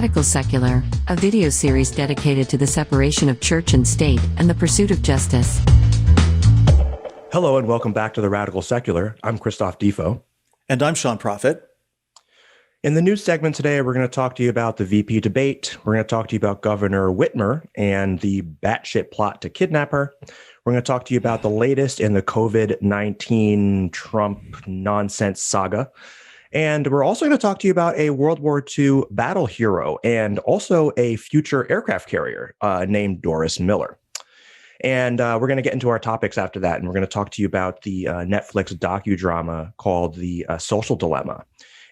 Radical Secular, a video series dedicated to the separation of church and state and the pursuit of justice. Hello and welcome back to the Radical Secular. I'm Christophe Difo. And I'm Sean Prophet. In the news segment today, we're going to talk to you about the VP debate. We're going to talk to you about Governor Whitmer and the batshit plot to kidnap her. We're going to talk to you about the latest in the COVID-19 Trump nonsense saga. And we're also going to talk to you about a World War II battle hero and also a future aircraft carrier named Doris Miller. And we're going to get into our topics after that. And we're going to talk to you about the Netflix docudrama called The Social Dilemma.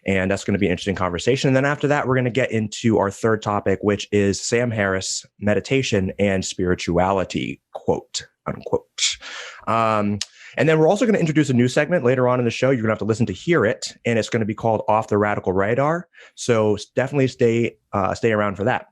And that's going to be an interesting conversation. And then after that, we're going to get into our third topic, which is Sam Harris, meditation and spirituality, quote, unquote. And then we're also going to introduce a new segment later on in the show. You're going to have to listen to hear it. And it's going to be called Off the Radical Radar. So definitely stay around for that.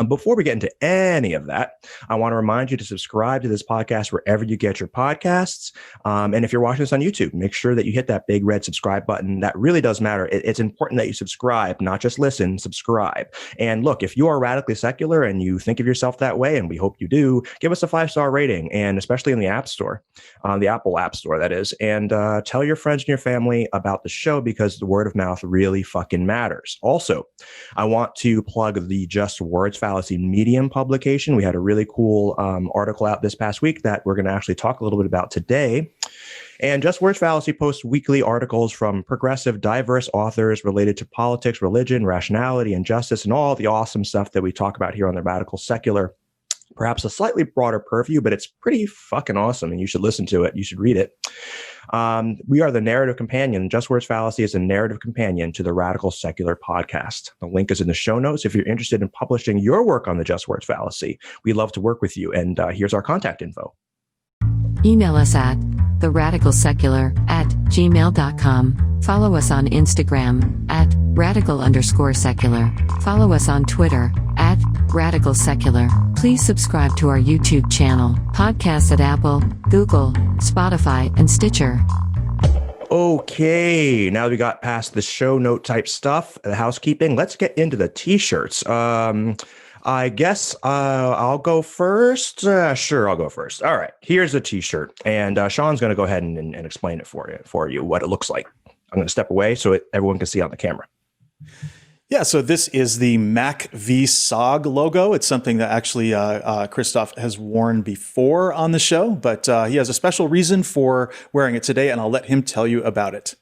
Before we get into any of that, I want to remind you to subscribe to this podcast wherever you get your podcasts. And if you're watching this on YouTube, make sure that you hit that big red subscribe button. That really does matter. It's important that you subscribe, not just listen, subscribe. And look, if you are radically secular and you think of yourself that way, and we hope you do, give us a 5-star rating, and especially in the App Store, the Apple App Store, that is. And tell your friends and your family about the show because the word of mouth really fucking matters. Also, I want to plug the Just Words Fallacy Medium publication. We had a really cool article out this past week that we're going to actually talk a little bit about today. And Just Words Fallacy posts weekly articles from progressive, diverse authors related to politics, religion, rationality, and justice, and all the awesome stuff that we talk about here on the Radical Secular. Perhaps a slightly broader purview, but it's pretty fucking awesome, and you should listen to it. You should read it. We are the narrative companion. Just Words Fallacy is a narrative companion to the Radical Secular podcast. The link is in the show notes. If you're interested in publishing your work on the Just Words Fallacy, we'd love to work with you. And here's our contact info. Email us at theradicalsecular@gmail.com. Follow us on Instagram at radical_secular. Follow us on Twitter at Radical Secular. Please subscribe to our YouTube channel, podcasts at Apple, Google, Spotify, and Stitcher. Okay, now that we got past the show note type stuff, the housekeeping, let's get into the t-shirts. I guess I'll go first. Sure, I'll go first. All right, here's a t-shirt, and Sean's going to go ahead and explain it for you, what it looks like. I'm going to step away so everyone can see on the camera. Yeah, so this is the Mac v SOG logo. It's something that actually Christophe has worn before on the show, but he has a special reason for wearing it today, and I'll let him tell you about it.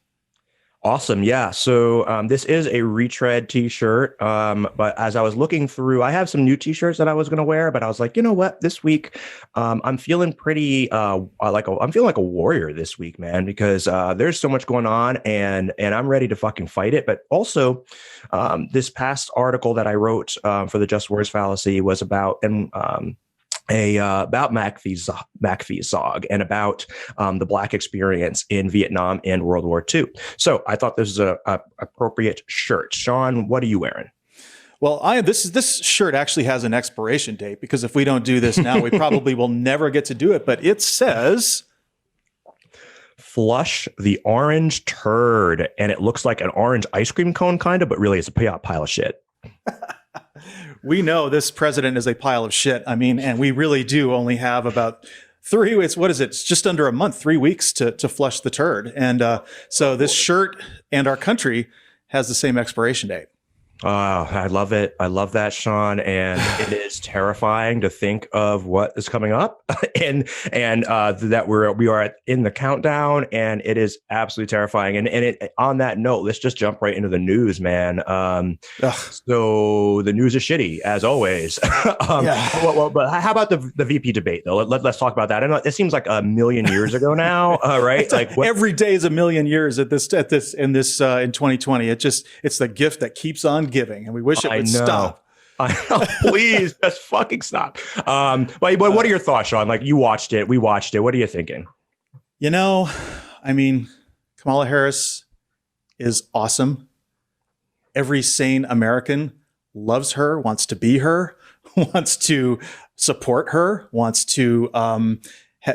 Awesome. Yeah. So this is a retread t-shirt. But as I was looking through, I have some new t-shirts that I was going to wear, but I was like, you know what, this week I'm feeling pretty I'm feeling like a warrior this week, man, because there's so much going on and I'm ready to fucking fight it. But also this past article that I wrote for the Just Words Fallacy was about about Mac v SOG and about the Black experience in Vietnam and World War II. So I thought this was a appropriate shirt. Sean, what are you wearing? Well, this shirt actually has an expiration date because if we don't do this now, we probably will never get to do it. But it says, "Flush the orange turd," and it looks like an orange ice cream cone, kind of, but really it's a pile of shit. We know this president is a pile of shit. I mean, and we really do only have about 3 weeks. What is it? It's just under a month, 3 weeks to flush the turd. And so this shirt and our country has the same expiration date. Oh, I love it. I love that, Sean. And it is terrifying to think of what is coming up and that we are in the countdown, and it is absolutely terrifying. And on that note, let's just jump right into the news, man. So the news is shitty as always. Well, but how about the VP debate though? Let's talk about that. I know it seems like a million years ago now, right? Every day is a million years in 2020. It's the gift that keeps on giving, and we wish it would stop. I know, please just fucking stop. But what are your thoughts, Sean? Like, you watched it, we watched it. What are you thinking? You know, I mean, Kamala Harris is awesome. Every sane American loves her, wants to be her, wants to support her, wants to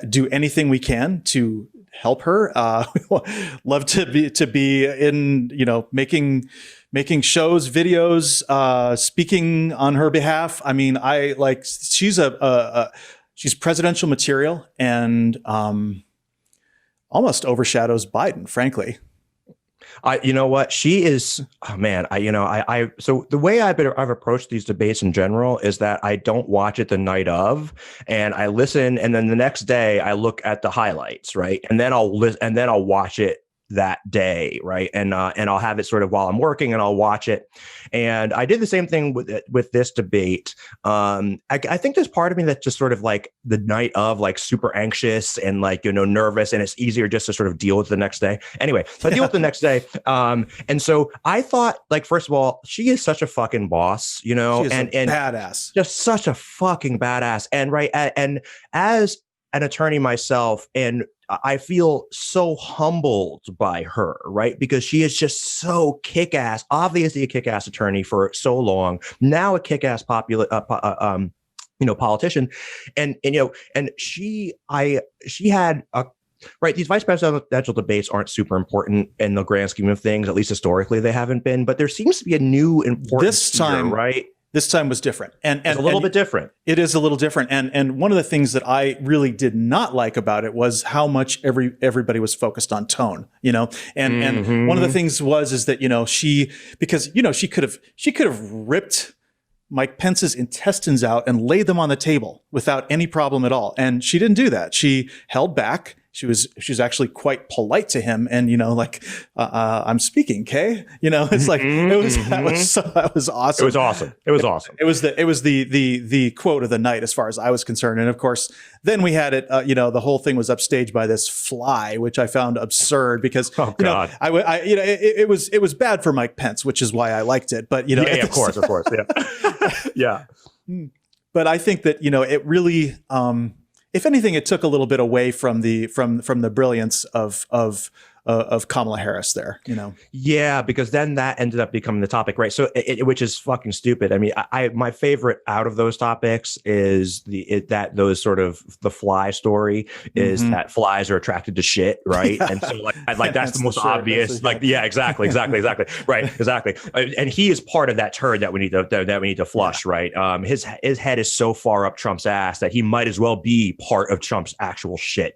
do anything we can to help her. Love to be in, making shows, videos, speaking on her behalf. I mean, she's she's presidential material, and almost overshadows Biden, frankly. You know what? She is, oh man, so the way I've approached these debates in general is that I don't watch it the night of, and I listen, and then the next day I look at the highlights, right? And then I'll watch it that day, right? And I'll have it sort of while I'm working, and I'll watch it. And I did the same thing with this debate. I think there's part of me that's just sort of like the night of, like super anxious and like, nervous, and it's easier just to sort of deal with the next day. Anyway, so I deal with the next day. And so I thought, like, first of all, she is such a fucking boss, she is and badass, just such a fucking badass. And right. And as an attorney myself, and I feel so humbled by her, right? Because she is just so kick-ass, obviously a kick-ass attorney for so long, now a kick-ass politician. And she had a, right, these vice presidential debates aren't super important in the grand scheme of things, at least historically they haven't been, but there seems to be a new importance this time, here, right? This time was different, and it's a little bit different. It is a little different, and one of the things that I really did not like about it was how much everybody was focused on tone, and one of the things is that she could have ripped Mike Pence's intestines out and laid them on the table without any problem at all, and she didn't do that. She held back. She was actually quite polite to him, and I'm speaking, Kay. It's like that was awesome. It was awesome. It was awesome. It was the quote of the night as far as I was concerned, and of course, then we had it. The whole thing was upstaged by this fly, which I found absurd because it was bad for Mike Pence, which is why I liked it. But of course, yeah, yeah. But I think that it really. If anything, it took a little bit away from the brilliance of Kamala Harris there, Yeah, because then that ended up becoming the topic, right? So, which is fucking stupid. I mean, my favorite out of those topics is the fly story is that flies are attracted to shit, right? And so, like that's the most obvious. Exactly, right, exactly. And he is part of that turd that we need to flush, right? His head is so far up Trump's ass that he might as well be part of Trump's actual shit,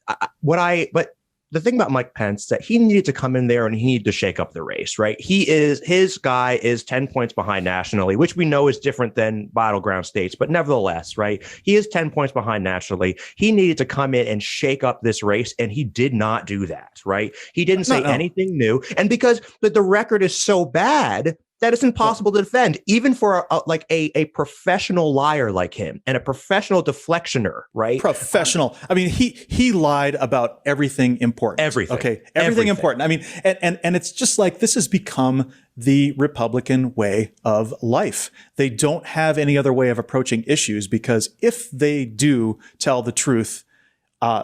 But the thing about Mike Pence that he needed to come in there and he needed to shake up the race, right? His guy is 10 points behind nationally, which we know is different than battleground states, but nevertheless, right? He is 10 points behind nationally. He needed to come in and shake up this race, and he did not do that, right? He didn't say anything new. And because the record is so bad that it's impossible to defend, even for a professional liar like him and a professional deflectioner, right? Professional. I mean, he lied about everything important. Everything. Okay. Everything important. I mean, and it's just like this has become the Republican way of life. They don't have any other way of approaching issues because if they do tell the truth,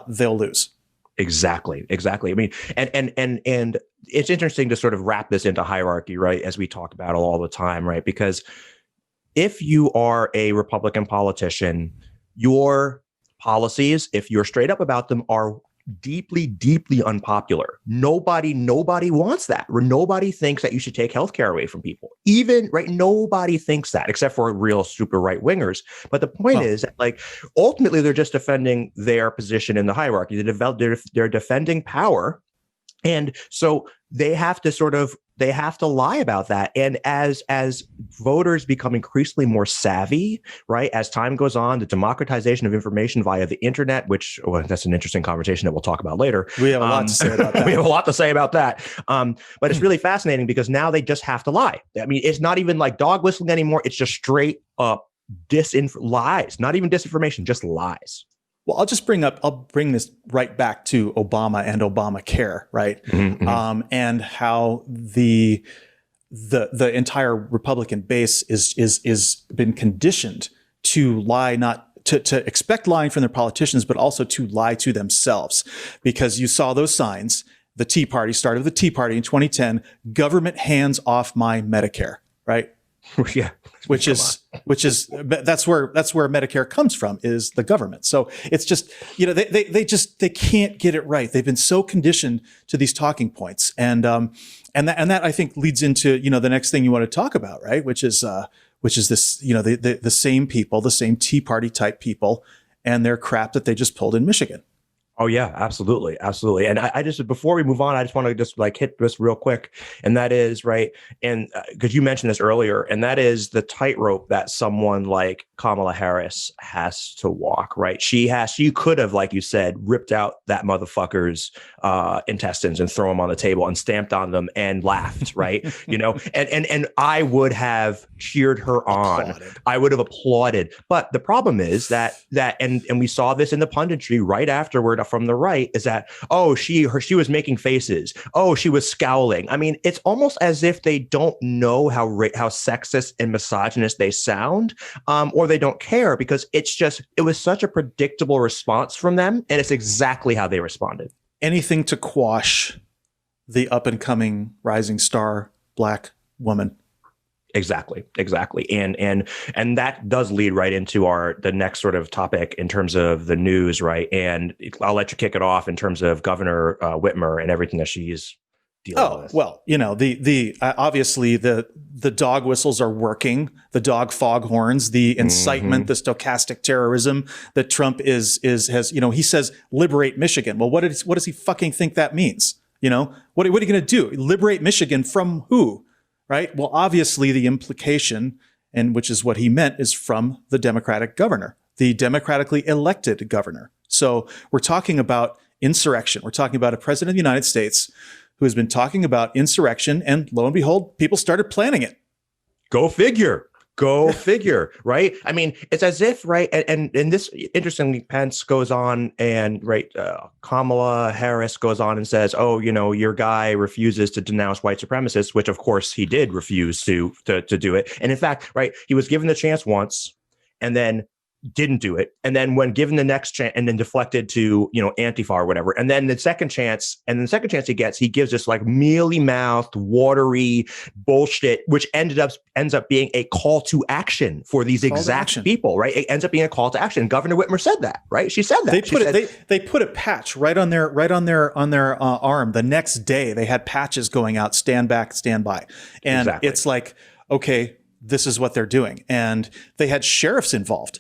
they'll lose. Exactly. I mean, and it's interesting to sort of wrap this into hierarchy, right? As we talk about it all the time, right? Because if you are a Republican politician, your policies, if you're straight up about them, are deeply, deeply unpopular. Nobody wants that. Nobody thinks that you should take healthcare away from people. Even, right, nobody thinks that, except for real super right wingers. But the point is that, like, ultimately, they're just defending their position in the hierarchy. They're defending power. And so they have to lie about that. And as voters become increasingly more savvy, right, as time goes on, the democratization of information via the internet, which that's an interesting conversation that we'll talk about later. We have a lot to say about that. We have a lot to say about that. But it's really fascinating because now they just have to lie. I mean, it's not even like dog whistling anymore. It's just straight up lies, not even disinformation, just lies. Well, I'll bring this right back to Obama and Obamacare, right? And how the entire Republican base is been conditioned to lie, not to expect lying from their politicians, but also to lie to themselves. Because you saw those signs. The Tea Party started with the Tea Party in 2010, government hands off my Medicare, right? Yeah. which is that's where Medicare comes from, is the government. So it's just, they can't get it right. They've been so conditioned to these talking points, and that I think leads into the next thing you want to talk about, right? Which is this, the same people, the same Tea Party type people, and their crap that they just pulled in Michigan. Oh yeah, absolutely. Absolutely. And I just, before we move on, I just want to just like hit this real quick. And that is right. And because you mentioned this earlier, and that is the tightrope that someone like Kamala Harris has to walk, right? She could have, like you said, ripped out that motherfucker's intestines and throw them on the table and stamped on them and laughed, right? And I would have cheered her on. I would have applauded. But the problem is that and we saw this in the punditry right afterward from the right, is that, oh, she was making faces. Oh, she was scowling. I mean, it's almost as if they don't know how sexist and misogynist they sound, or they don't care, because it was such a predictable response from them, and it's exactly how they responded. Anything to quash the up and coming rising star Black woman. Exactly. And that does lead right into the next sort of topic in terms of the news, right? And I'll let you kick it off in terms of Governor Whitmer and everything that she's dealing with. Well, the obviously the dog whistles are working, the dog foghorns, the incitement, the stochastic terrorism that Trump has, he says, liberate Michigan. Well, what does he fucking think that means? What are you going to do? Liberate Michigan from who? Right. Well, obviously, the implication, and which is what he meant, is from the Democratic governor, the democratically elected governor. So we're talking about insurrection. We're talking about a president of the United States who has been talking about insurrection. And lo and behold, people started planning it. Go figure. Right? I mean, it's as if, right, and this, interestingly, Pence goes on and, right, Kamala Harris goes on and says, oh, your guy refuses to denounce white supremacists, which, of course, he did refuse to do it. And in fact, right, he was given the chance once and then didn't do it. And then when given the next chance and then deflected to, Antifa or whatever. And then the second chance he gets, he gives this like mealy mouthed, watery bullshit, which ends up being a call to action for these exact people, right? It ends up being a call to action. Governor Whitmer said that, right? She said that. They put a patch right on their arm. The next day they had patches going out, stand back, stand by. And It's like, okay, this is what they're doing. And they had sheriffs involved.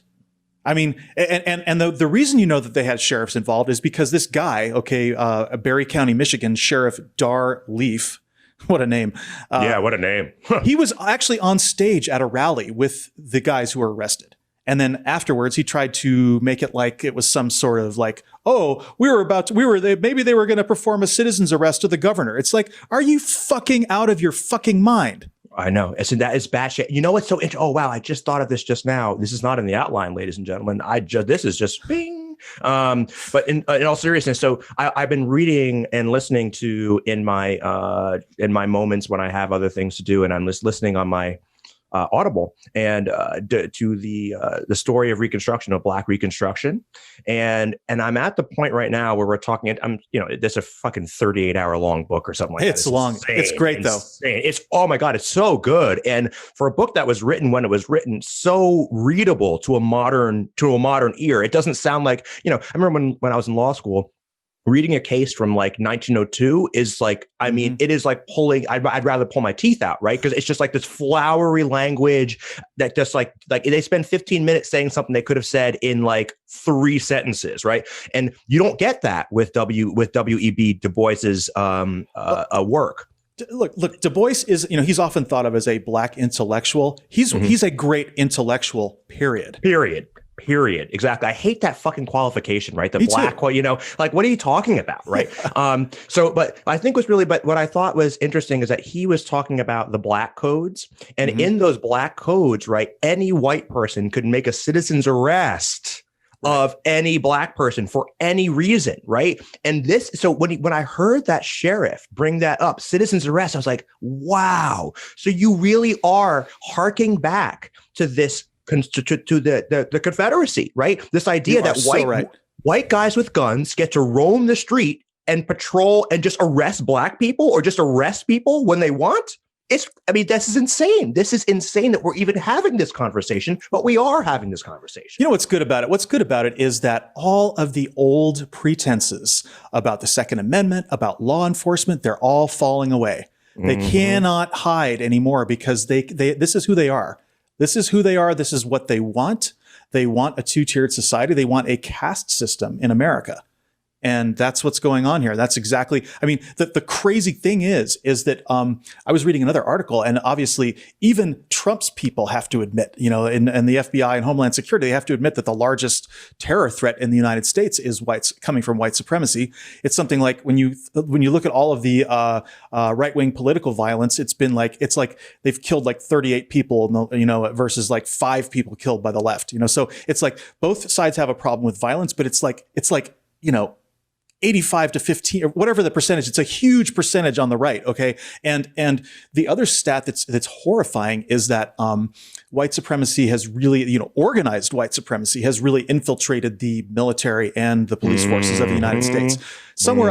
I mean, and the reason that they had sheriffs involved is because this guy, Barry County, Michigan, Sheriff Dar Leaf, what a name. What a name. He was actually on stage at a rally with the guys who were arrested. And then afterwards, he tried to make it like it was some sort of like, oh, maybe they were going to perform a citizen's arrest of the governor. It's like, are you fucking out of your fucking mind? I know. That is batshit. You know what's so interesting? Oh, wow. I just thought of this just now. This is not in the outline, ladies and gentlemen. This is just bing. But in all seriousness, so I've been reading and listening to in my moments when I have other things to do, and I'm just listening on my Audible and to the story of Reconstruction, of Black Reconstruction, and I'm at the point right now where we're talking. It's a fucking 38-hour long book or something like that. It's long. Insane, it's great though. It's, oh my god, it's so good. And for a book that was written when it was written, so readable to a modern ear. It doesn't sound like I remember when I was in law school. Reading a case from like 1902 is like, I mean, it is like pulling, I'd rather pull my teeth out, right? Because it's just like this flowery language that just like they spend 15 minutes saying something they could have said in like 3 sentences, right? And you don't get that with W.E.B. Du Bois's work. Look, Du Bois is, he's often thought of as a Black intellectual. He's a great intellectual, period. Exactly. I hate that fucking qualification, right? The Black, like, what are you talking about, right? But I think what I thought was interesting is that he was talking about the Black codes. And in those Black codes, right, any white person could make a citizen's arrest of any Black person for any reason, right? And so when I heard that sheriff bring that up, citizen's arrest, I was like, wow. So you really are harking back to this to the Confederacy, right? This idea that white guys with guns get to roam the street and patrol and just arrest Black people or just arrest people when they want. I mean, this is insane. This is insane that we're even having this conversation, but we are having this conversation. You know what's good about it? What's good about it is that all of the old pretenses about the Second Amendment, about law enforcement, they're all falling away. They cannot hide anymore because this is who they are. This is who they are. This is what they want. They want a two-tiered society. They want a caste system in America. And that's what's going on here. That's exactly, I mean, the crazy thing is that I was reading another article, and obviously even Trump's people have to admit, you know, and the FBI and Homeland Security, they have to admit that the largest terror threat in the United States is coming from white supremacy. It's something like when you look at all of the right-wing political violence, it's like they've killed like 38 people, you know, versus like 5 people killed by the left, you know. So it's like both sides have a problem with violence, but it's like, you know, 85 to 15 or whatever the percentage, it's a huge percentage on the right. Okay. And the other stat that's horrifying is that white supremacy has really, you know, organized white supremacy has really infiltrated the military and the police forces of the United States. Somewhere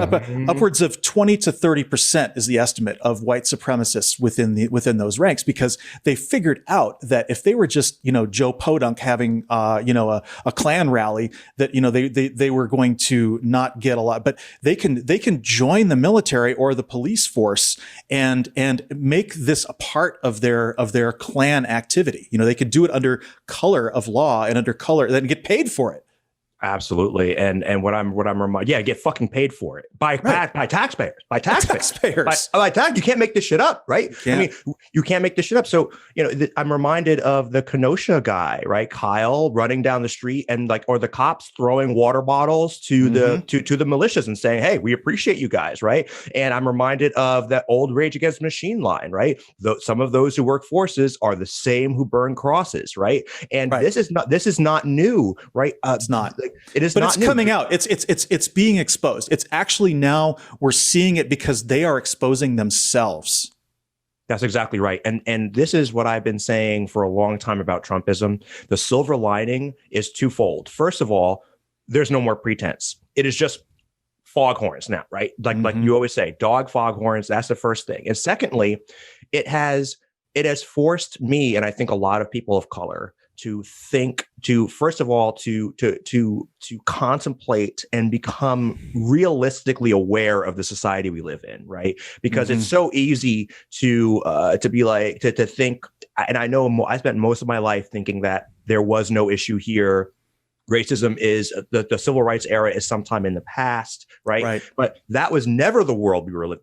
upwards of 20 to 30% is the estimate of white supremacists within those ranks, because they figured out that if they were just, you know, Joe Podunk having, you know, a Klan rally, that, you know, they were going to not get a lot, but they can join the military or the police force and make this a part of their Klan activity. You know, they could do it under color of law and under color, then get paid for it. Absolutely. And what I'm reminded, yeah, get fucking paid for it by taxpayers, by taxpayers. You can't make this shit up, right? I mean, you can't make this shit up. So, you know, I'm reminded of the Kenosha guy, right? Kyle running down the street and or the cops throwing water bottles to the militias and saying, "Hey, we appreciate you guys," right? And I'm reminded of that old Rage Against the Machine line, right? Some of those who work forces are the same who burn crosses, right? And this is not new, right? It's not. It is, but not it's new. coming out. It's being exposed. It's actually now we're seeing it because they are exposing themselves. That's exactly right. And this is what I've been saying for a long time about Trumpism. The silver lining is twofold. First of all, there's no more pretense. It is just foghorns now, right? Like you always say, dog foghorns. That's the first thing. And secondly, it has forced me, and I think a lot of people of color, to think, first of all, to contemplate and become realistically aware of the society we live in, right? Because it's so easy to be like, to think, and I know I spent most of my life thinking that there was no issue here. Racism is the civil rights era is sometime in the past, right? But that was never the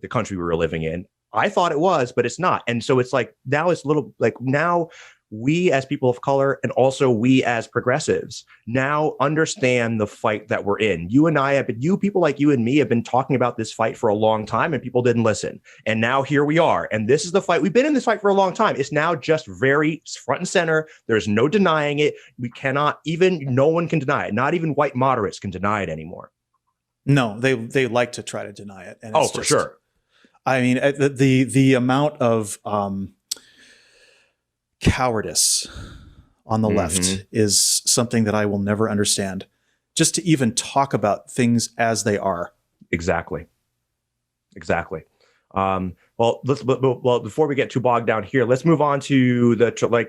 country we were living in. I thought it was, but it's not. And so it's like, now it's now we as people of color, and also we as progressives, now understand the fight that we're in. You and I people like you and me have been talking about this fight for a long time, and people didn't listen. And now here we are. And this is the fight. We've been in this fight for a long time. It's now just very front and center. There's no denying it. No one can deny it. Not even white moderates can deny it anymore. No, they like to try to deny it. And it's for sure. I mean, the amount of cowardice on the left is something that I will never understand. Just to even talk about things as they are. Exactly. Well, before we get too bogged down here, let's move on to the Trump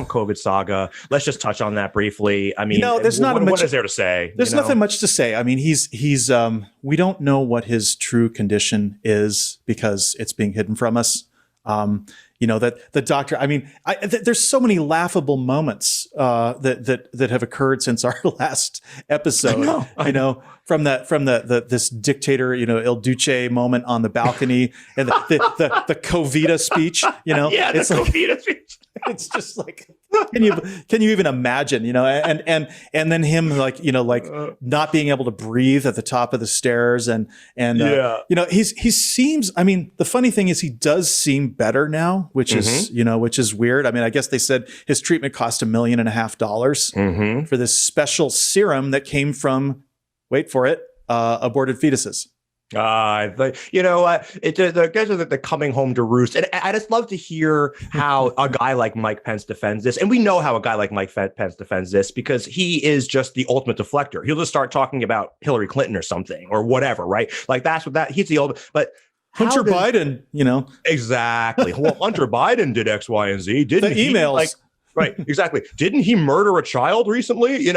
COVID saga. Let's just touch on that briefly. I mean, there's not much. What is there to say? There's nothing much to say. I mean, he's we don't know what his true condition is because it's being hidden from us. That the doctor, I mean, there's so many laughable moments that have occurred since our last episode. I know from this dictator, El Duce moment on the balcony and the Covida speech. It's Covida speech. It's just like, can you even imagine? And then him not being able to breathe at the top of the stairs and he seems. I mean, the funny thing is he does seem better now, which is weird. I mean, I guess they said his treatment cost $1.5 million for this special serum that came from, wait for it, aborted fetuses. The guys are the coming home to roost. And I just love to hear how a guy like Mike Pence defends this. And we know how a guy like Mike Pence defends this because he is just the ultimate deflector. He'll just start talking about Hillary Clinton or something or whatever, right? Like he's the old, but Hunter Biden, Exactly. Well, Hunter Biden did X, Y, and Z. Didn't the emails. Right, exactly. Didn't he murder a child recently? You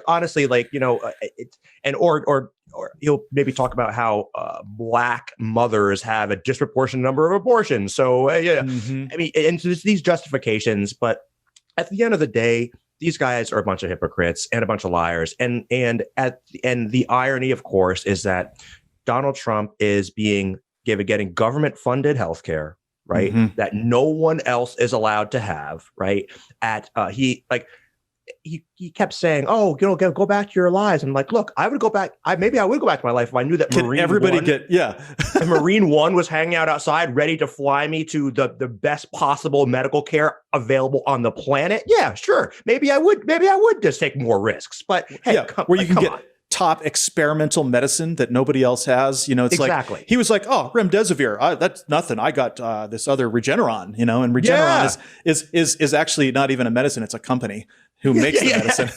honestly, or he'll maybe talk about how black mothers have a disproportionate number of abortions. So, Mm-hmm. I mean, and so there's these justifications, but at the end of the day, these guys are a bunch of hypocrites and a bunch of liars. And the irony, of course, is that Donald Trump is getting government funded healthcare, right? Mm-hmm. That no one else is allowed to have, right? He kept saying, "Oh, go back to your lives." I'm like, look, I would go back. Maybe I would go back to my life if I knew that Marine One was hanging out outside, ready to fly me to the best possible medical care available on the planet. Yeah, sure. Maybe I would just take more risks. But hey, where you can get top experimental medicine that nobody else has. It's exactly. Like he was like, oh, remdesivir, that's nothing. I got this other Regeneron, and Regeneron is actually not even a medicine. It's a company who makes the medicine.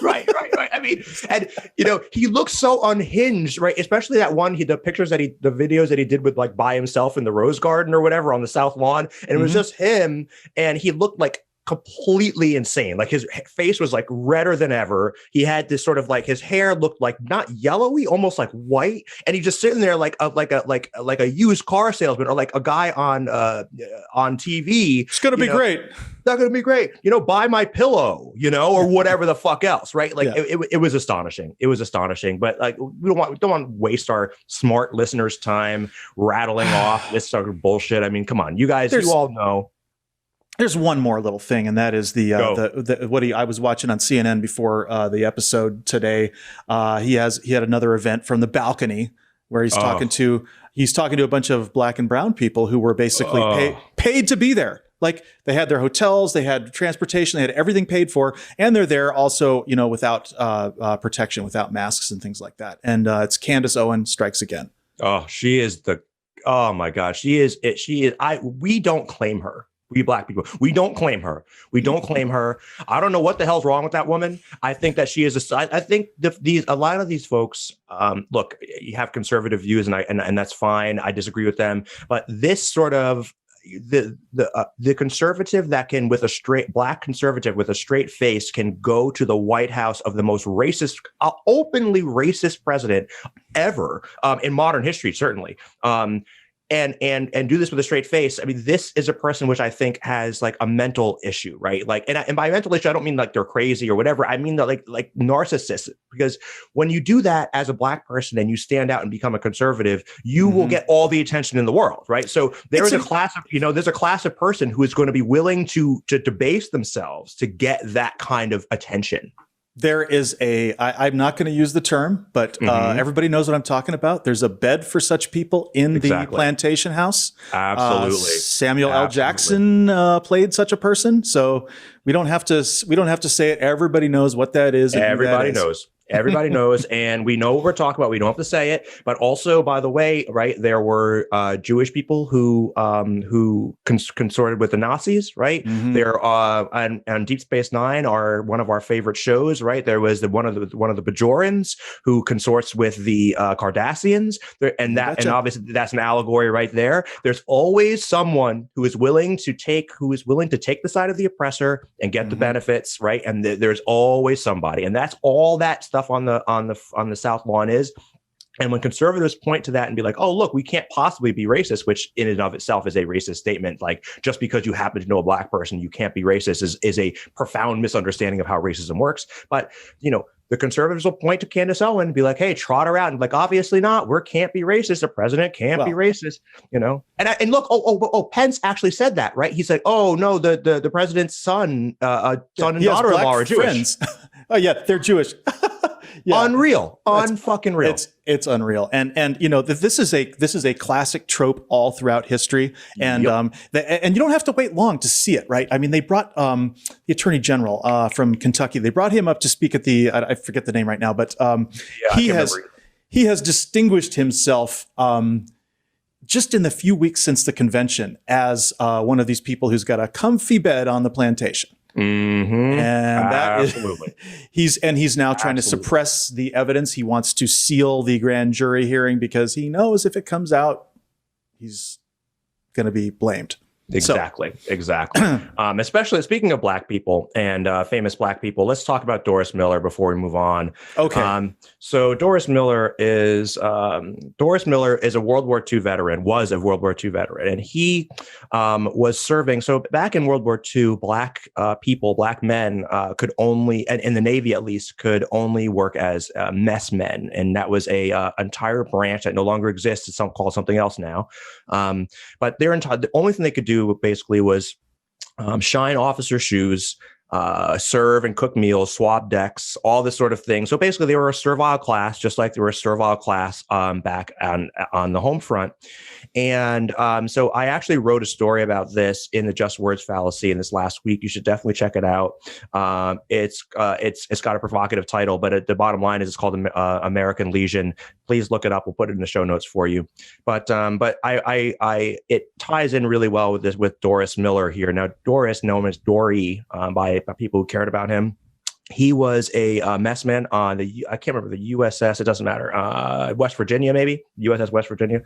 Right. I mean, and he looks so unhinged, right? Especially that one, the videos that he did with by himself in the Rose Garden or whatever on the South Lawn, and it was just him, and he looked like completely insane. Like his face was like redder than ever. He had this sort of his hair looked like not yellowy, almost like white, and he's just sitting there like a used car salesman or like a guy on TV. It's gonna be great. Not gonna be great. Buy my pillow, or whatever the fuck else, right? It was astonishing. It was astonishing. But we don't want to waste our smart listeners' time rattling off this sort of bullshit. I mean, come on, you guys, you all know. There's one more little thing, and that is I was watching on CNN before the episode today. He had another event from the balcony where he's talking to a bunch of black and brown people who were basically paid to be there. Like they had their hotels, they had transportation, they had everything paid for, and they're there also, without protection, without masks and things like that. And it's Candace Owen strikes again. Oh, she is oh my God, she is. We don't claim her. We black people, we don't claim her. I don't know what the hell's wrong with that woman. I think that she is I think a lot of these folks, look, you have conservative views and that's fine. I disagree with them, but this sort of the conservative that can, with a straight black conservative with a straight face, can go to the White House of the most racist, openly racist president ever in modern history, certainly. And do this with a straight face. I mean, this is a person which I think has a mental issue, right? And by mental issue, I don't mean they're crazy or whatever. I mean that like narcissists, because when you do that as a black person and you stand out and become a conservative, you will get all the attention in the world, right? So there's a class of person who is going to be willing to debase themselves to get that kind of attention. There is I'm not going to use the term, but everybody knows what I'm talking about. There's a bed for such people in the plantation house. Absolutely. Samuel L. Jackson played such a person. So we don't have to say it. Everybody knows what that is. Everybody knows. Everybody knows, and we know what we're talking about. We don't have to say it, but also, by the way, right, there were Jewish people who consorted with the Nazis, right? There on Deep Space Nine are one of our favorite shows, right? There was one of the Bajorans who consorts with the Cardassians, and obviously that's an allegory right there. There's always someone who is willing to take the side of the oppressor and get the benefits, right? And there's always somebody, and that's all that stuff on the South Lawn is. And when conservatives point to that and be like, oh, look, we can't possibly be racist, which in and of itself is a racist statement. Like, just because you happen to know a black person, you can't be racist is a profound misunderstanding of how racism works. But, the conservatives will point to Candace Owen and be like, hey, trot her out. And obviously not. We can't be racist. The president can't be racist, And look, Pence actually said that, right? He said, oh, no, the president's son and daughter-in-law are Jewish. Friends. Oh, yeah, they're Jewish. Yeah. Unreal. Unfucking real. It's unreal. And this is a classic trope all throughout history. And and you don't have to wait long to see it, right? I mean, they brought the Attorney General from Kentucky. They brought him up to speak at I forget the name right now, but he has distinguished himself just in the few weeks since the convention as one of these people who's got a comfy bed on the plantation. And that absolutely. He's now trying to suppress the evidence. He wants to seal the grand jury hearing because he knows if it comes out, he's going to be blamed. Exactly. Especially speaking of black people and famous black people, let's talk about Doris Miller before we move on. Okay. So Doris Miller is a World War II veteran, and he was serving. So back in World War II, black black men could only, and in the Navy at least, could only work as mess men, and that was a entire branch that no longer exists. It's called something else now. But the only thing they could do basically was shine officer shoes, serve and cook meals, swab decks, all this sort of thing. So basically they were a servile class, just like they were a servile class back on the home front. And so I actually wrote a story about this in the Just Words Fallacy in this last week. You should definitely check it out. It's got a provocative title, but the bottom line is it's called American Legion. Please look it up. We'll put it in the show notes for you. But it ties in really well with Doris Miller here. Now, Doris, known as Dorie by people who cared about him. He was a messman on I can't remember the USS, it doesn't matter, West Virginia, maybe, USS West Virginia,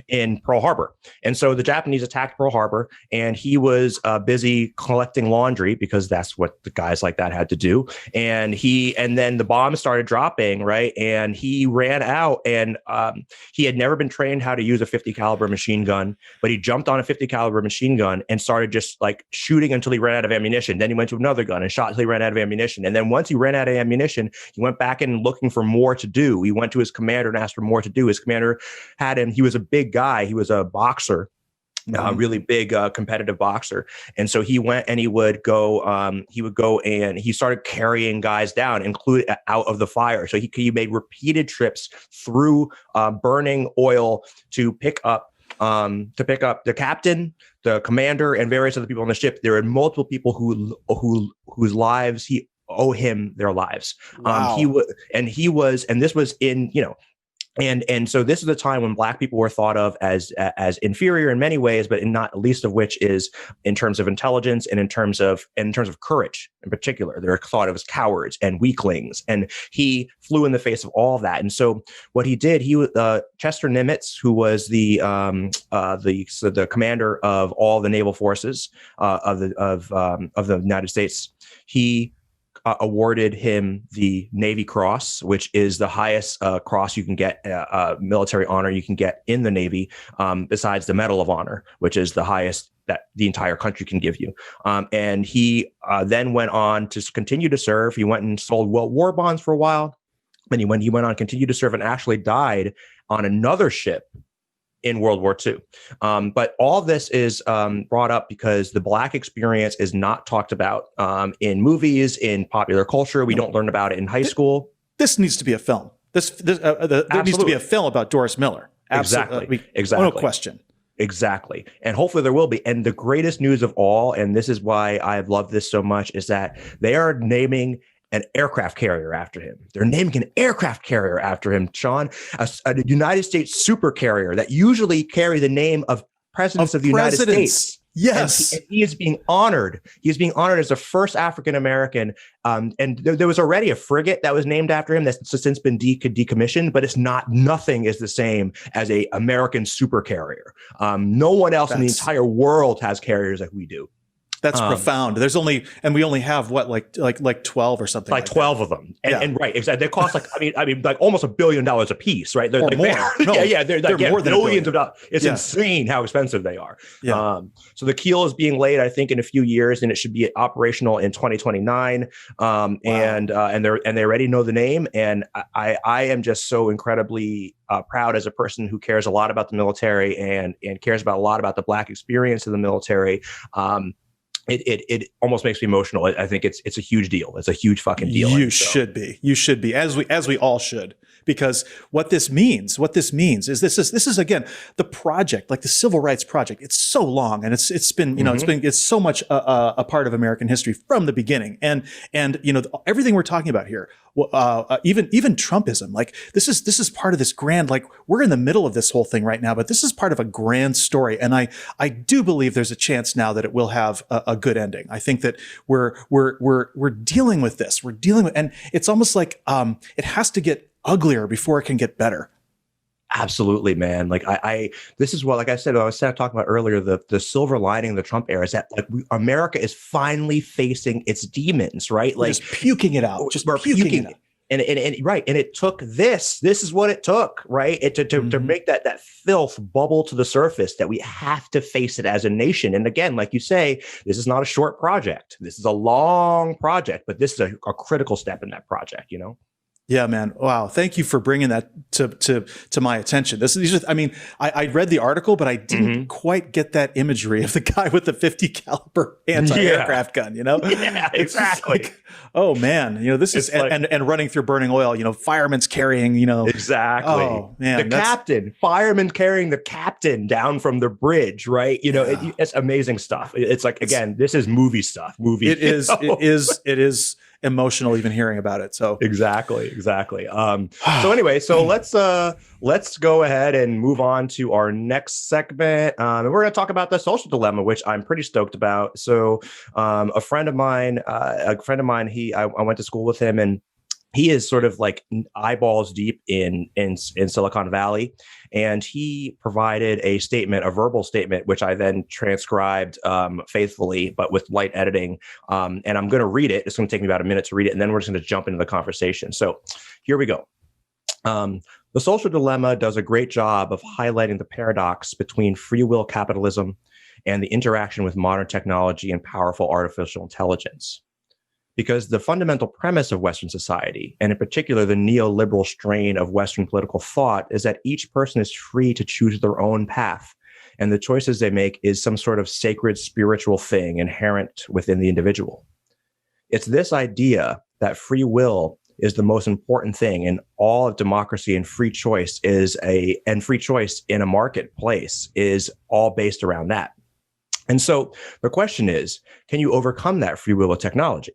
in Pearl Harbor. And so the Japanese attacked Pearl Harbor, and he was busy collecting laundry because that's what the guys like that had to do. And then the bombs started dropping, right? And he ran out, and he had never been trained how to use a 50 caliber machine gun, but he jumped on a 50 caliber machine gun and started just like shooting until he ran out of ammunition. Then he went to another gun and shot until he ran out of ammunition. And then once he ran out of ammunition, he went back in looking for more to do. He went to his commander and asked for more to do. His commander had him. He was a big guy. He was a boxer, really big competitive boxer. And so he went and he would go and he started carrying guys down, including out of the fire. So he made repeated trips through burning oil to pick up the captain, the commander, and various other people on the ship. There are multiple people whose lives he owe him their lives. Wow. And this was in, and so this is the time when black people were thought of as inferior in many ways, but in not least of which is in terms of intelligence and in terms of courage in particular. They're thought of as cowards and weaklings, and he flew in the face of all of that. And so what he did, Chester Nimitz, who was the commander of all the naval forces of the United States, he awarded him the Navy Cross, which is the highest cross you can get, military honor you can get in the Navy, besides the Medal of Honor, which is the highest that the entire country can give you. And he then went on to continue to serve. He went and sold war bonds for a while. And he went on, continued to serve, and actually died on another ship in World War II. But all this is brought up because the black experience is not talked about in movies, in popular culture. We don't learn about it in high school. This needs to be a film. There needs to be a film about Doris Miller. Exactly. No question. Exactly. And hopefully there will be. And the greatest news of all, and this is why I love this so much, is that they are naming an aircraft carrier after him. They're naming an aircraft carrier after him, Sean, a United States super carrier that usually carry the name of presidents of the United States. Yes. And he is being honored. He is being honored as the first African-American. And there was already a frigate that was named after him that's since been decommissioned, but nothing is the same as a American super carrier. No one else in the entire world has carriers like we do. That's profound. We only have what, like 12 or something. Like 12 of them. And right, exactly. They cost like like almost $1 billion a piece, right? They're or like, more. They're more than billions of dollars. It's Yeah. insane how expensive they are. Yeah. So the keel is being laid, I think, in a few years, and it should be operational in 2029. Wow. And they already know the name. And I am just so incredibly proud as a person who cares a lot about the military and cares about a lot about the black experience of the military. It almost makes me emotional. I think it's a huge deal. It's a huge fucking deal. You should be, as we all should, because what this means is this is again the project, like the Civil Rights Project. It's so long, and it's been it's so much a part of American history from the beginning, and everything we're talking about here. Even Trumpism, like this is part of this grand, like we're in the middle of this whole thing right now, but this is part of a grand story. And I do believe there's a chance now that it will have a good ending. I think that we're dealing with this. And it's almost like it has to get uglier before it can get better. Absolutely, man. Like this is what, like I said, I was talking about earlier, the silver lining of the Trump era is that like America is finally facing its demons, right? We're Like just puking it out, just we're puking it out. And right. And it took this is what it took, right? To make that filth bubble to the surface, that we have to face it as a nation. And again, like you say, this is not a short project. This is a long project, but this is a critical step in that project, you know? Yeah, man. Wow. Thank you for bringing that to my attention. I read the article, but I didn't quite get that imagery of the guy with the 50 caliber anti-aircraft gun, you know? Yeah, exactly. Like, oh man, you know, this is, like, and running through burning oil, you know, firemen's carrying, you know. Exactly. Oh man. Firemen carrying the captain down from the bridge, right? You know, it's amazing stuff. It's like, again, this is movie stuff. It is emotional even hearing about it. So exactly. So anyway, let's go ahead and move on to our next segment. And we're going to talk about the social dilemma, which I'm pretty stoked about. So a friend of mine, I went to school with him, and he is sort of like eyeballs deep in Silicon Valley. And he provided a verbal statement, which I then transcribed faithfully, but with light editing. And I'm going to read it. It's going to take me about a minute to read it, and then we're just going to jump into the conversation. So here we go. The social dilemma does a great job of highlighting the paradox between free will capitalism and the interaction with modern technology and powerful artificial intelligence. Because the fundamental premise of Western society, and in particular the neoliberal strain of Western political thought, is that each person is free to choose their own path, and the choices they make is some sort of sacred spiritual thing inherent within the individual. It's this idea that free will is the most important thing in all of democracy, and free choice in a marketplace is all based around that. And so the question is, can you overcome that free will of technology?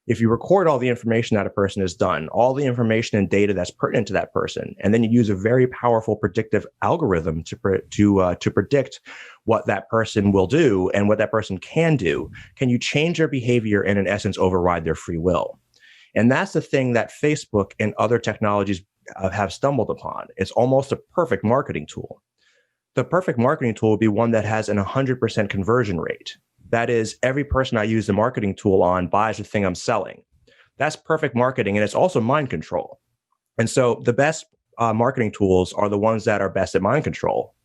If you record all the information that a person has done, all the information and data that's pertinent to that person, and then you use a very powerful predictive algorithm to predict what that person will do and what that person can do, can you change their behavior and in essence override their free will? And that's the thing that Facebook and other technologies have stumbled upon. It's almost a perfect marketing tool. The perfect marketing tool would be one that has an 100% conversion rate. That is, every person I use the marketing tool on buys the thing I'm selling. That's perfect marketing, and it's also mind control. And so the best marketing tools are the ones that are best at mind control.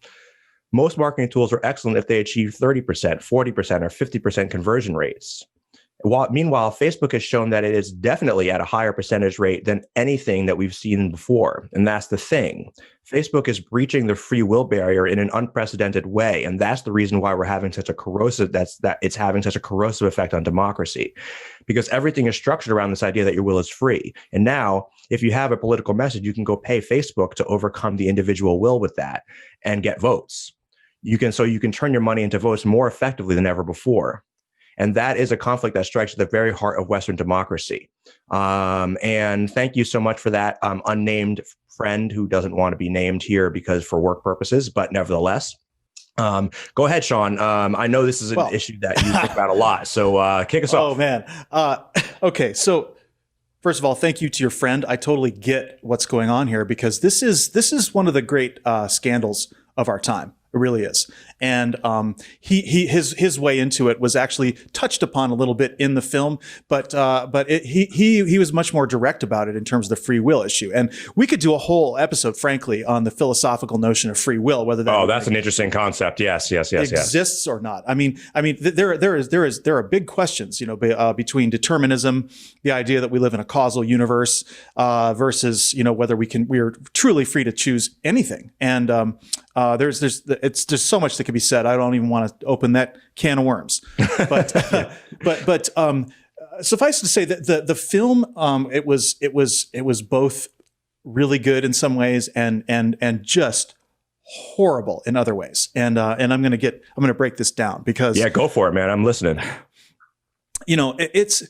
Most marketing tools are excellent if they achieve 30%, 40%, or 50% conversion rates. Meanwhile, Facebook has shown that it is definitely at a higher percentage rate than anything that we've seen before. And that's the thing. Facebook is breaching the free will barrier in an unprecedented way. And that's the reason why we're having such a corrosive effect on democracy, because everything is structured around this idea that your will is free. And now, if you have a political message, you can go pay Facebook to overcome the individual will with that and get votes. You can turn your money into votes more effectively than ever before. And that is a conflict that strikes at the very heart of Western democracy. And thank you so much for that, unnamed friend who doesn't want to be named here because for work purposes, but nevertheless. Go ahead, Sean. I know this is an issue that you think about a lot. So kick us off. Oh, man. Okay. So first of all, thank you to your friend. I totally get what's going on here, because this is one of the great scandals of our time. It really is. And his way into it was actually touched upon a little bit in the film, but he was much more direct about it in terms of the free will issue. And we could do a whole episode, frankly, on the philosophical notion of free will, whether that that's an interesting concept. Yes. Exists or not. I mean, there are big questions, between determinism, the idea that we live in a causal universe, versus whether we are truly free to choose anything. And there's so much that can be said. I don't even want to open that can of worms. But suffice to say that the film it was both really good in some ways and just horrible in other ways. And I'm going to break this down because go for it, man. I'm listening. It's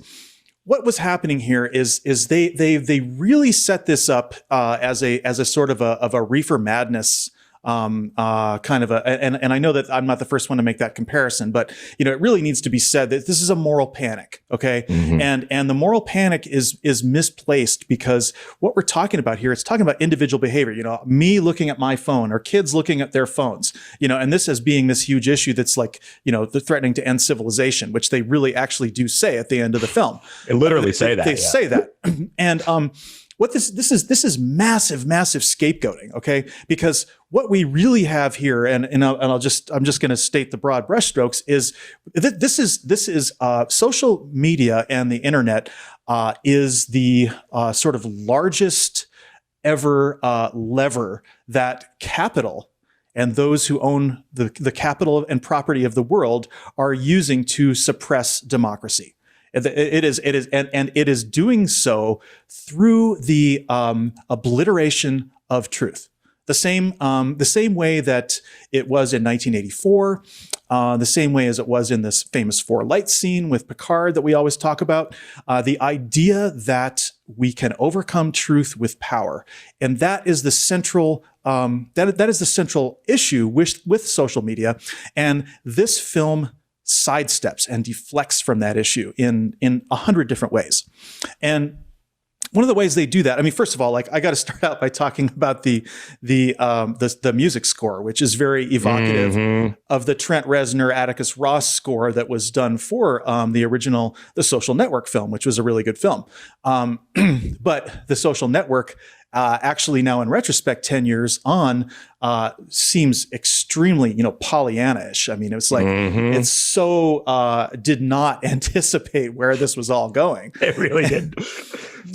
what was happening here is they really set this up as a sort of a reefer madness kind of and I know that I'm not the first one to make that comparison, but it really needs to be said that this is a moral panic, okay? And the moral panic is misplaced, because what we're talking about here, it's talking about individual behavior. Me looking at my phone, or kids looking at their phones, and this as being this huge issue that's like, they're threatening to end civilization, which they really actually do say at the end of the film. They literally say that. They say that, and what this is massive scapegoating, okay? Because what we really have here, and I'm just going to state the broad brushstrokes, is this is social media and the internet is the sort of largest ever lever that capital and those who own the capital and property of the world are using to suppress democracy. It is doing so through the obliteration of truth. The same way that it was in 1984, the same way as it was in this famous Four Lights scene with Picard that we always talk about. The idea that we can overcome truth with power, and that is the central that is the central issue with social media, and this film sidesteps and deflects from that issue in 100 different ways. And one of the ways they do that, I mean, first of all, I got to start out by talking about the music score, which is very evocative of the Trent Reznor, Atticus Ross score that was done for the original The Social Network film, which was a really good film. But The Social Network, actually now in retrospect, 10 years on, seems extremely, Pollyanna-ish. I mean, it's like, it's so did not anticipate where this was all going. It really did.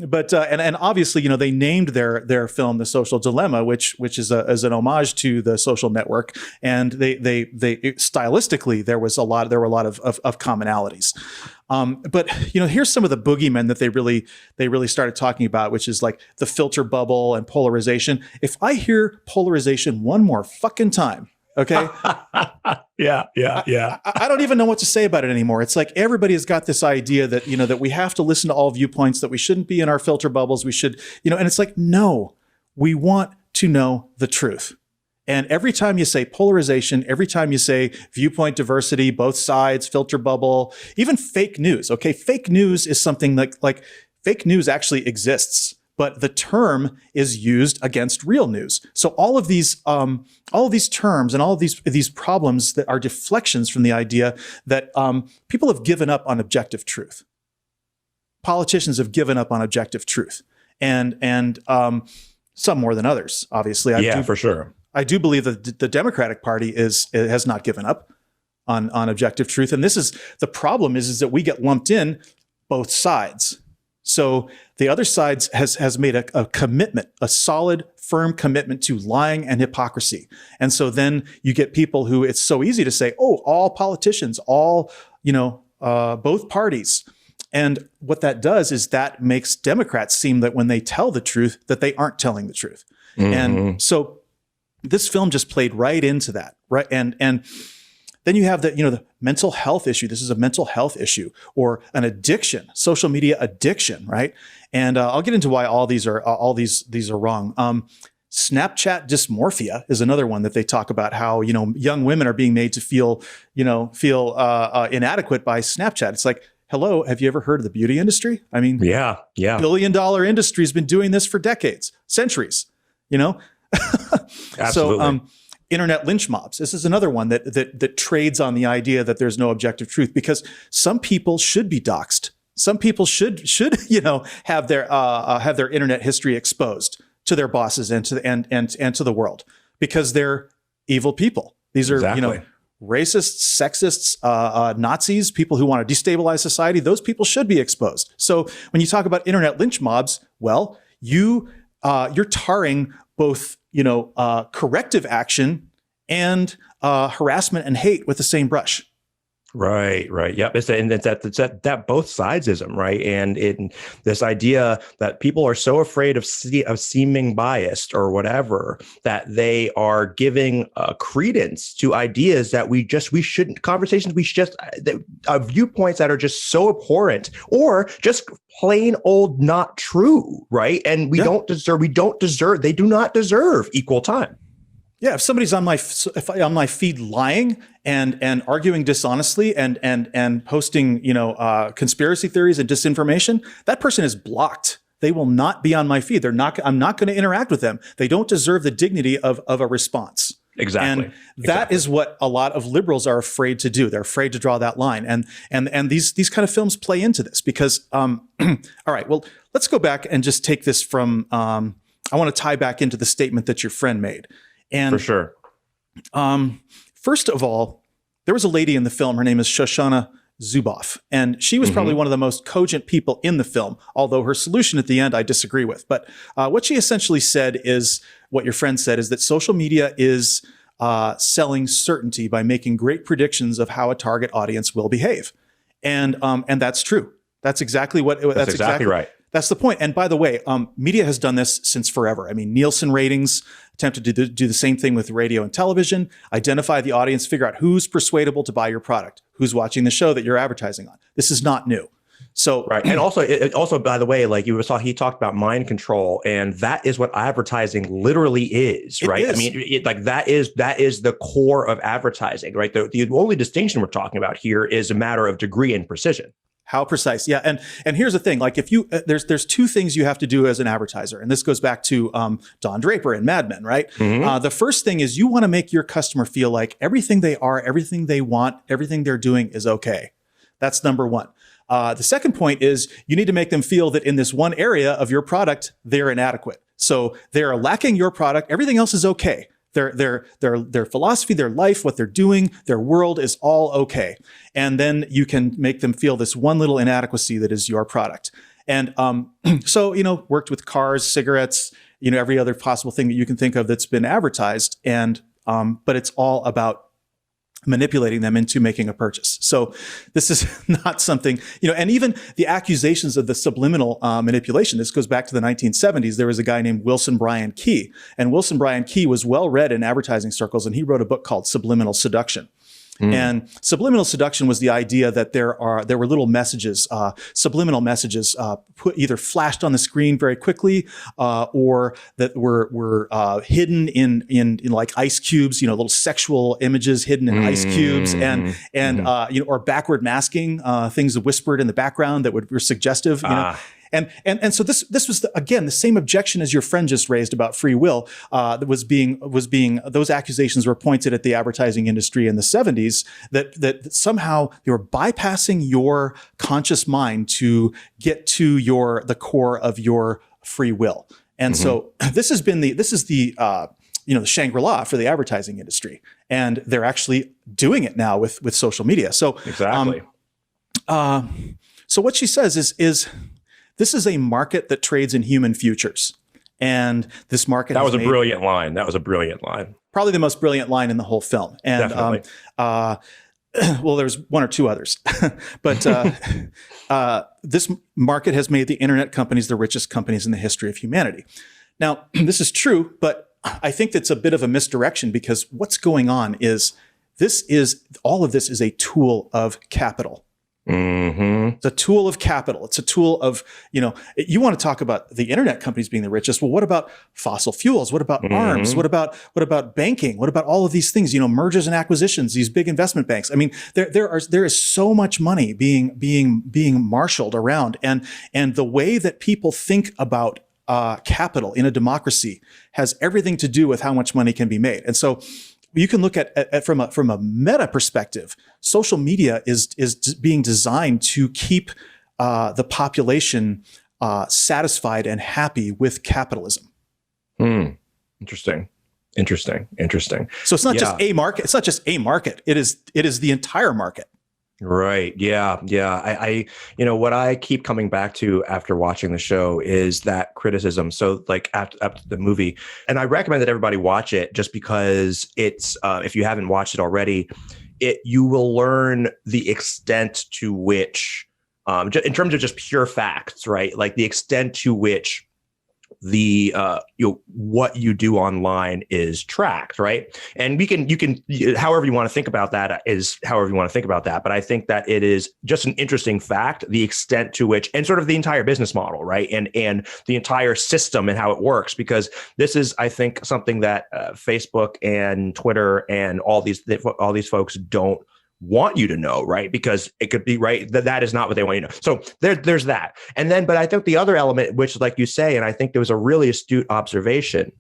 But and obviously, they named their film The Social Dilemma, which is an homage to The Social Network, and they stylistically there were a lot of commonalities. But here's some of the boogeymen that they really started talking about, which is like the filter bubble and polarization. If I hear polarization one more fucking time, okay. Yeah. I don't even know what to say about it anymore. It's like everybody has got this idea that, that we have to listen to all viewpoints, that we shouldn't be in our filter bubbles. We should, and it's like, no, we want to know the truth. And every time you say polarization, every time you say viewpoint diversity, both sides, filter bubble, even fake news. Okay. Fake news is something like fake news actually exists, but the term is used against real news. So all of these terms and all of these problems that are deflections from the idea that people have given up on objective truth. Politicians have given up on objective truth, and some more than others, obviously. For sure. I do believe that the Democratic Party has not given up on objective truth, and this is the problem: is that we get lumped in both sides. So the other side has made a commitment, a solid, firm commitment to lying and hypocrisy. And so then you get people who it's so easy to say, oh, all politicians, all, both parties. And what that does is that makes Democrats seem that when they tell the truth, that they aren't telling the truth. And so this film just played right into that, right? And then you have the mental health issue. This is a mental health issue, or an addiction, social media addiction, right? And I'll get into why all these are wrong. Snapchat dysmorphia is another one that they talk about, how young women are being made to feel inadequate by Snapchat. It's like, hello, have you ever heard of the beauty industry? I mean, yeah, billion-dollar industry has been doing this for decades, centuries. Absolutely. So, internet lynch mobs. This is another one that trades on the idea that there's no objective truth, because some people should be doxxed. Some people should have their internet history exposed to their bosses and to the world, because they're evil people. These are racists, sexists, Nazis, people who want to destabilize society. Those people should be exposed. So when you talk about internet lynch mobs, well, you're tarring both corrective action and harassment and hate with the same brush. Right. Yep. It's that both sidesism, right? And this idea that people are so afraid of seeming biased or whatever, that they are giving credence to ideas that viewpoints that are just so abhorrent or just plain old not true, right? And they do not deserve equal time. Yeah, if somebody's on my feed lying and arguing dishonestly and posting conspiracy theories and disinformation, that person is blocked. They will not be on my feed. I'm not going to interact with them. They don't deserve the dignity of a response. Exactly. And that is what a lot of liberals are afraid to do. They're afraid to draw that line. And these kind of films play into this because, all right, well, let's go back and just take this from, I want to tie back into the statement that your friend made. And for sure. First of all, there was a lady in the film. Her name is Shoshana Zuboff, and she was probably one of the most cogent people in the film, although her solution at the end I disagree with. But what she essentially said is what your friend said, is that social media is selling certainty by making great predictions of how a target audience will behave. And that's true. That's exactly what, that's exactly right. That's the point. And by the way, media has done this since forever. I mean, Nielsen ratings attempted to do the same thing with radio and television, identify the audience, figure out who's persuadable to buy your product, who's watching the show that you're advertising on. This is not new. So right, and also, by the way, like he talked about mind control, and that is what advertising literally is, right? Is. I mean, that is the core of advertising, right? The only distinction we're talking about here is a matter of degree and precision. How precise? Yeah, and here's the thing: like, if you there's two things you have to do as an advertiser, and this goes back to Don Draper and Mad Men, right? The first thing is you want to make your customer feel like everything they are, everything they want, everything they're doing is okay. That's number one. The second point is you need to make them feel that in this one area of your product they're inadequate. So they're lacking your product. Everything else is okay. Their philosophy, their life, what they're doing, their world is all okay. And then you can make them feel this one little inadequacy that is your product. And so, worked with cars, cigarettes, every other possible thing that you can think of that's been advertised. And but it's all about manipulating them into making a purchase. So this is not something, and even the accusations of the subliminal manipulation, this goes back to the 1970s. There was a guy named Wilson Bryan Key, and Wilson Bryan Key was well read in advertising circles, and he wrote a book called Subliminal Seduction. And subliminal seduction was the idea that there were little messages, subliminal messages, either flashed on the screen very quickly, or that were hidden in like ice cubes, little sexual images hidden in ice cubes, or backward masking, things whispered in the background that were suggestive. And so this was again the same objection as your friend just raised about free will. That was being those accusations were pointed at the advertising industry in the 70s that somehow they were bypassing your conscious mind to get to the core of your free will. And so this is the Shangri-La for the advertising industry, and they're actually doing it now with social media. So exactly. So what she says is. This is a market that trades in human futures. And this market That was a brilliant line. That was a brilliant line. Probably the most brilliant line in the whole film. And well, there's one or two others. But this market has made the internet companies the richest companies in the history of humanity. Now, this is true, but I think that's a bit of a misdirection, because what's going on is all of this is a tool of capital. It's a tool of capital. It's a tool of, you want to talk about the internet companies being the richest. Well, what about fossil fuels? What about arms? What about banking? What about all of these things, mergers and acquisitions, these big investment banks? I mean, there is so much money being marshaled around, and the way that people think about capital in a democracy has everything to do with how much money can be made. And so you can look at from a meta perspective, social media is being designed to keep the population satisfied and happy with capitalism. Interesting. So it's not just a market. It's not just a market. It is the entire market. Right. Yeah. I what I keep coming back to after watching the show is that criticism. So like after the movie, and I recommend that everybody watch it just because it's, if you haven't watched it already, you will learn the extent to which, in terms of just pure facts, right? Like the extent to which the what you do online is tracked, right? And you can however you want to think about that is however you want to think about that. But I think that it is just an interesting fact, the extent to which, and sort of the entire business model, right? And the entire system and how it works, because this is, I think, something that Facebook and Twitter and all these folks don't want you to know, right? Because it could be right that is not what they want you to know. So there's that. And then, but I think the other element, which, like you say, and I think there was a really astute observation,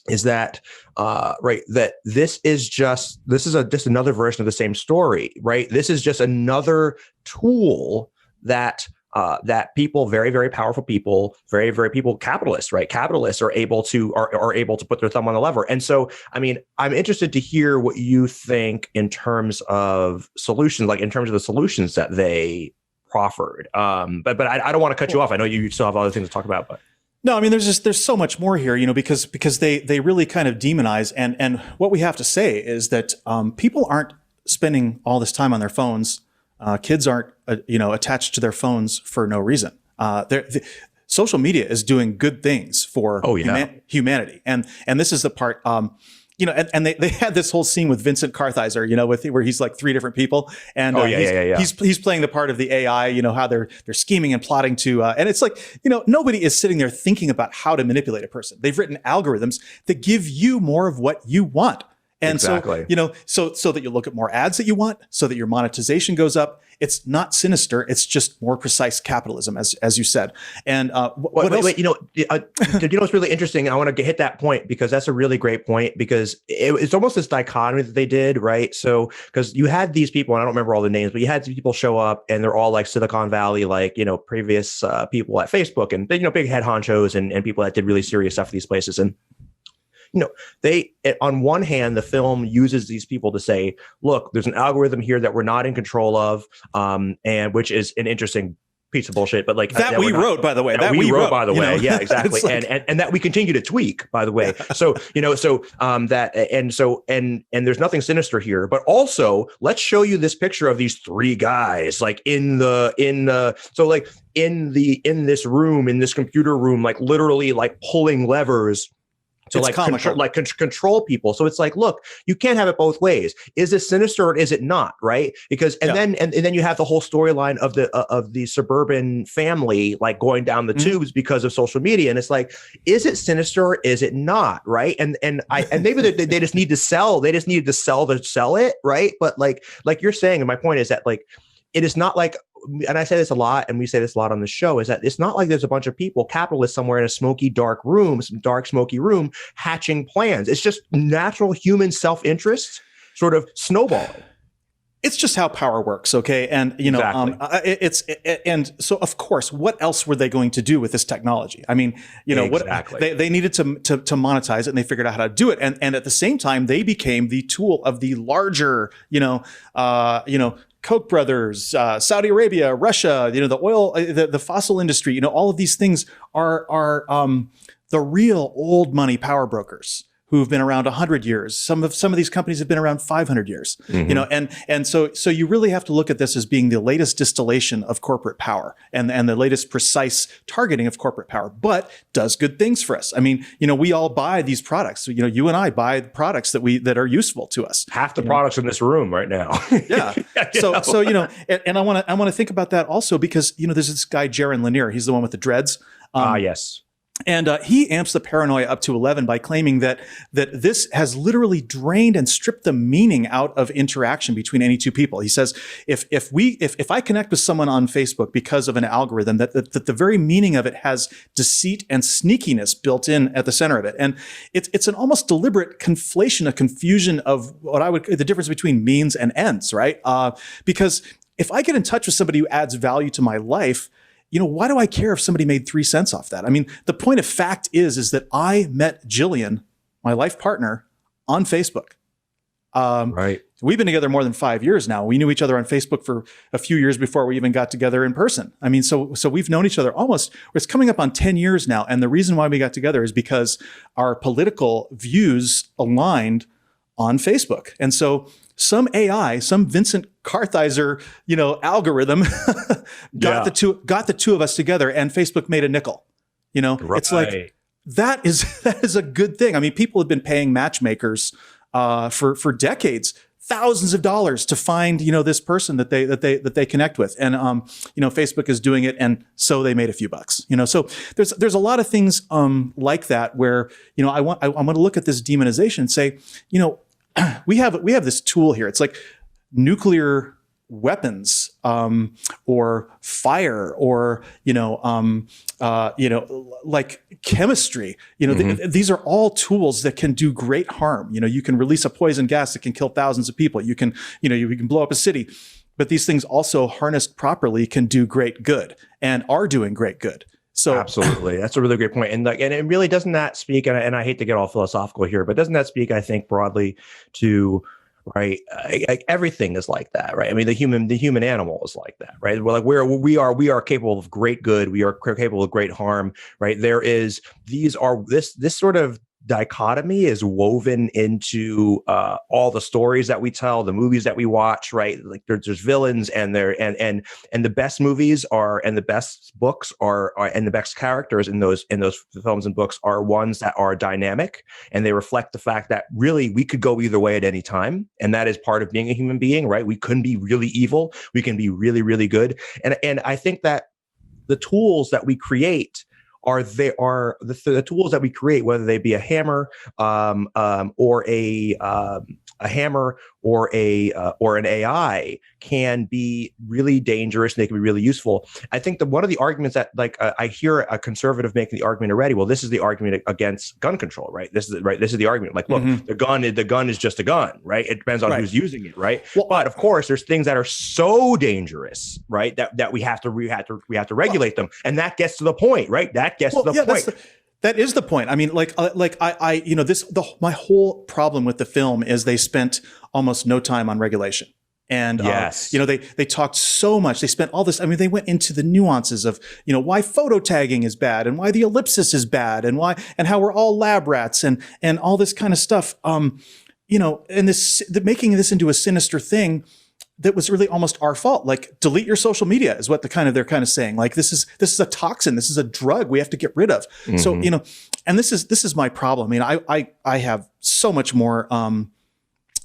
is that right, that this is just another version of the same story, right? This is just another tool that people, very, very powerful people, very, very people, capitalists, right? Capitalists are able to put their thumb on the lever. And so, I mean, I'm interested to hear what you think in terms of solutions, like in terms of the solutions that they proffered. But I don't want to cut you off. I know you still have other things to talk about, but. No, I mean, there's so much more here, because they really kind of demonize, and what we have to say is that people aren't spending all this time on their phones. Kids aren't, attached to their phones for no reason. Social media is doing good things for humanity, and this is the part. And they had this whole scene with Vincent Kartheiser, where he's like three different people, and he's playing the part of the AI. How they're scheming and plotting to, and it's like, nobody is sitting there thinking about how to manipulate a person. They've written algorithms that give you more of what you want. And exactly. So that you look at more ads that you want, so that your monetization goes up. It's not sinister. It's just more precise capitalism, as you said. And wait, what's really interesting? I want to hit that point, because that's a really great point, because it's almost this dichotomy that they did, right? So, because you had these people, and I don't remember all the names, but you had these people show up, and they're all like Silicon Valley, like, previous people at Facebook, and big head honchos and people that did really serious stuff for these places. And they, on one hand, the film uses these people to say, look, there's an algorithm here that we're not in control of, and which is an interesting piece of bullshit, but like that we wrote, by the way, that we wrote, by the way. Yeah, exactly. Like, and that we continue to tweak, by the way. So, and there's nothing sinister here, but also let's show you this picture of these three guys, like in this room, in this computer room, like literally like pulling levers to control people. So it's like, look, you can't have it both ways. Is it sinister or is it not? Right? Because then you have the whole storyline of the suburban family like going down the tubes because of social media, and it's like, is it sinister or is it not? Right? And maybe they just need to sell. They just needed to sell it, right? But like you're saying, and my point is that like it is not like. And I say this a lot, and we say this a lot on the show, is that it's not like there's a bunch of people, capitalists somewhere in a smoky, dark room, hatching plans. It's just natural human self-interest sort of snowballing. It's just how power works, okay? And exactly. And so of course, what else were they going to do with this technology? I mean, exactly. What they needed to monetize it, and they figured out how to do it. And at the same time, they became the tool of the larger, Koch brothers, Saudi Arabia, Russia, the oil, the fossil industry, all of these things are the real old money power brokers who've been around 100 years. Some of these companies have been around 500 years, and so you really have to look at this as being the latest distillation of corporate power and the latest precise targeting of corporate power, but does good things for us. I mean, we all buy these products. You and I buy products that are useful to us. Half the products in this room right now. Yeah. So and I want to think about that also, because there's this guy Jaron Lanier. He's the one with the dreads. Yes. And he amps the paranoia up to 11 by claiming that this has literally drained and stripped the meaning out of interaction between any two people. He says, if I connect with someone on Facebook because of an algorithm, that the very meaning of it has deceit and sneakiness built in at the center of it. And it's an almost deliberate conflation, a confusion of the difference between means and ends, right? Because if I get in touch with somebody who adds value to my life, why do I care if somebody made 3 cents off that? I mean, the point of fact is that I met Jillian, my life partner, on Facebook. Right. We've been together more than 5 years now. We knew each other on Facebook for a few years before we even got together in person. I mean, so we've known each other it's coming up on 10 years now. And the reason why we got together is because our political views aligned on Facebook. And so some AI, some Vincent Kartheiser, algorithm got the two of us together, and Facebook made a nickel. Right. It's like, that is a good thing. I mean, people have been paying matchmakers for decades, thousands of dollars to find, this person that they connect with. And, Facebook is doing it. And so they made a few bucks, so there's a lot of things, like that where, I'm going to look at this demonization and say, we have this tool here. It's like nuclear weapons, or fire, or, like chemistry, these are all tools that can do great harm. You can release a poison gas that can kill thousands of people. You can blow up a city, but these things also harnessed properly can do great good and are doing great good. So absolutely. That's a really great point. And it really doesn't that speak, and I hate to get all philosophical here, but doesn't that speak, I think, broadly to, right, everything is like that, right? I mean, the human animal is like that, right? We're like, we are capable of great good, we are capable of great harm, right? This sort of dichotomy is woven into all the stories that we tell, the movies that we watch, right? Like there's villains, and the best movies are, and the best books are, and the best characters in those films and books are ones that are dynamic, and they reflect the fact that really we could go either way at any time, and that is part of being a human being, right? We couldn't be really evil, we can be really, really good, and I think that the tools that we create the tools that we create, whether they be a hammer, or a hammer, or an AI, can be really dangerous, and they can be really useful. I think that one of the arguments that, like, I hear a conservative making the argument already. Well, this is the argument against gun control, right? This is the argument. Like, look, the gun is just a gun, right? It depends on who's using it, right? Well, but of course, there's things that are so dangerous, right? That we have to regulate them, and that gets to the point, right? That gets to the point. That is the point. I mean, my whole problem with the film is they spent almost no time on regulation. And, yes. They talked so much. They spent all this. I mean, they went into the nuances of, why photo tagging is bad, and why the ellipsis is bad, and how we're all lab rats, and all this kind of stuff. And making this into a sinister thing that was really almost our fault. Like, delete your social media is what they're kind of saying. Like, this is a toxin. This is a drug we have to get rid of. So, and this is my problem. I mean, I have so much more,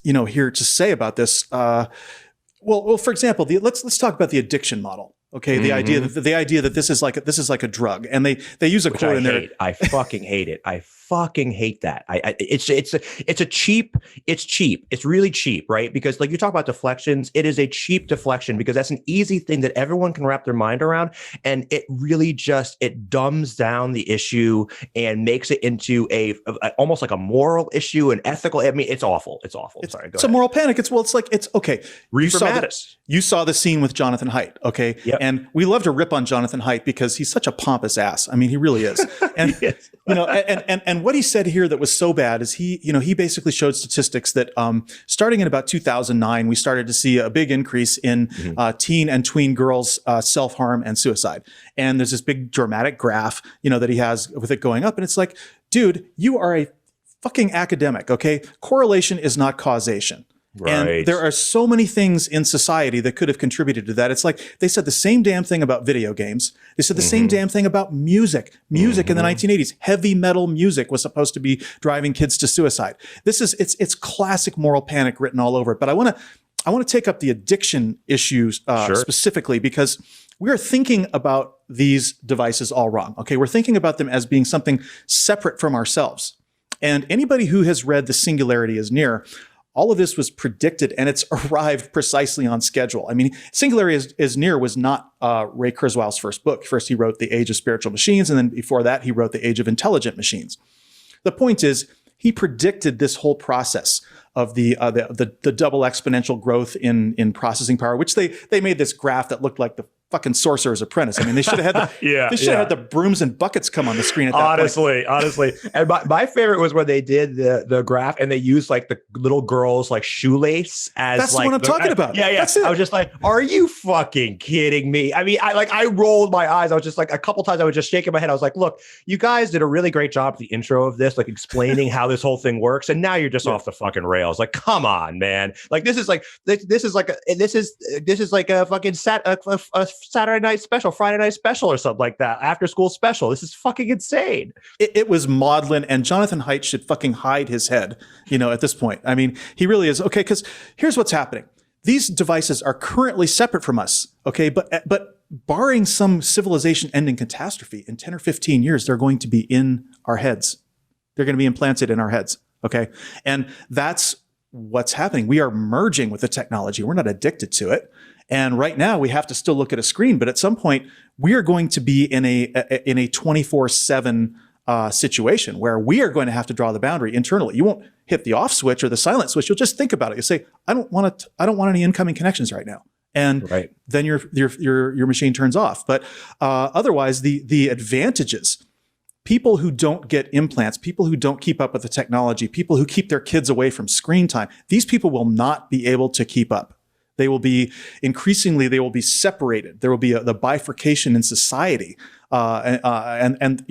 here to say about this. Well, for example, let's talk about the addiction model. Okay, the idea that this is like a drug, and they use a quote in there. I fucking hate it. I fucking hate that. It's cheap. It's really cheap, right? Because, like, you talk about deflections, it is a cheap deflection because that's an easy thing that everyone can wrap their mind around, and it really it dumbs down the issue and makes it into a almost like a moral issue, an ethical. I mean, it's awful. It's awful. It's a moral panic. It's okay. Reefer-madness. You saw the scene with Jonathan Haidt, okay? Yep. And we love to rip on Jonathan Haidt because he's such a pompous ass. I mean, he really is. And yes. And what he said here that was so bad is he basically showed statistics that starting in about 2009, we started to see a big increase in teen and tween girls self-harm and suicide. And there's this big dramatic graph, that he has with it going up, and it's like, dude, you are a fucking academic, okay? Correlation is not causation. Right. And there are so many things in society that could have contributed to that. It's like they said the same damn thing about video games. They said the same damn thing about music. Music in the 1980s, heavy metal music was supposed to be driving kids to suicide. It's classic moral panic written all over it. But I want to take up the addiction issues specifically because we are thinking about these devices all wrong. Okay, we're thinking about them as being something separate from ourselves. And anybody who has read The Singularity is Near, all of this was predicted, and it's arrived precisely on schedule. I mean, Singularity is Near was not Ray Kurzweil's first book. First, he wrote The Age of Spiritual Machines, and then before that, he wrote The Age of Intelligent Machines. The point is, he predicted this whole process of the double exponential growth in processing power, which they made this graph that looked like the fucking Sorcerer's Apprentice. I mean, they should have had had the brooms and buckets come on the screen at that point. Honestly. And my favorite was when they did the graph and they used like the little girl's like shoelace as that's what I'm talking about. Yeah. That's it. I was just like, are you fucking kidding me? I mean, I rolled my eyes. I was just like, a couple times I was just shaking my head. I was like, look, you guys did a really great job at the intro of this, like explaining how this whole thing works. And now you're just off the fucking rails. Like, come on, man. Like, this is like a fucking Saturday night special, Friday night special or something like that, after school special. This is fucking insane. It was maudlin, and Jonathan Haidt should fucking hide his head, at this point. I mean, he really is. Okay, because here's what's happening. These devices are currently separate from us, okay? But barring some civilization-ending catastrophe, in 10 or 15 years, they're going to be in our heads. They're going to be implanted in our heads, okay? And that's what's happening. We are merging with the technology. We're not addicted to it. And right now, we have to still look at a screen. But at some point, we are going to be in a 24/7 situation where we are going to have to draw the boundary internally. You won't hit the off switch or the silent switch. You'll just think about it. You say, I don't want any incoming connections right now. And then your machine turns off. But otherwise, the advantages, people who don't get implants, people who don't keep up with the technology, people who keep their kids away from screen time, these people will not be able to keep up. They will be they will be separated. There will be the bifurcation in society. And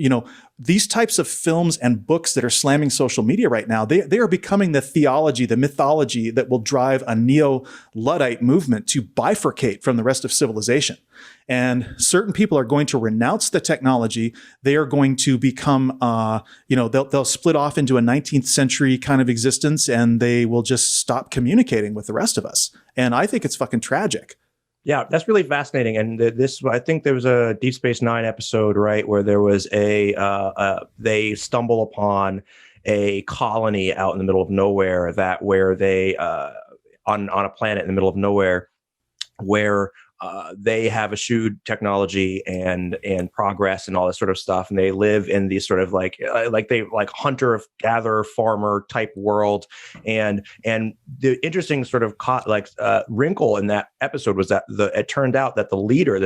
these types of films and books that are slamming social media right now, they are becoming the theology, the mythology that will drive a neo-Luddite movement to bifurcate from the rest of civilization. And certain people are going to renounce the technology. They are going to become, they'll split off into a 19th century kind of existence, and they will just stop communicating with the rest of us. And I think it's fucking tragic. Yeah, that's really fascinating. And I think there was a Deep Space Nine episode, right, where there was they stumble upon a colony out in the middle of nowhere where they on a planet in the middle of nowhere where they have eschewed technology and progress and all this sort of stuff, and they live in these sort of like hunter gatherer farmer type world. And the interesting sort of wrinkle in that episode was that it turned out that the leader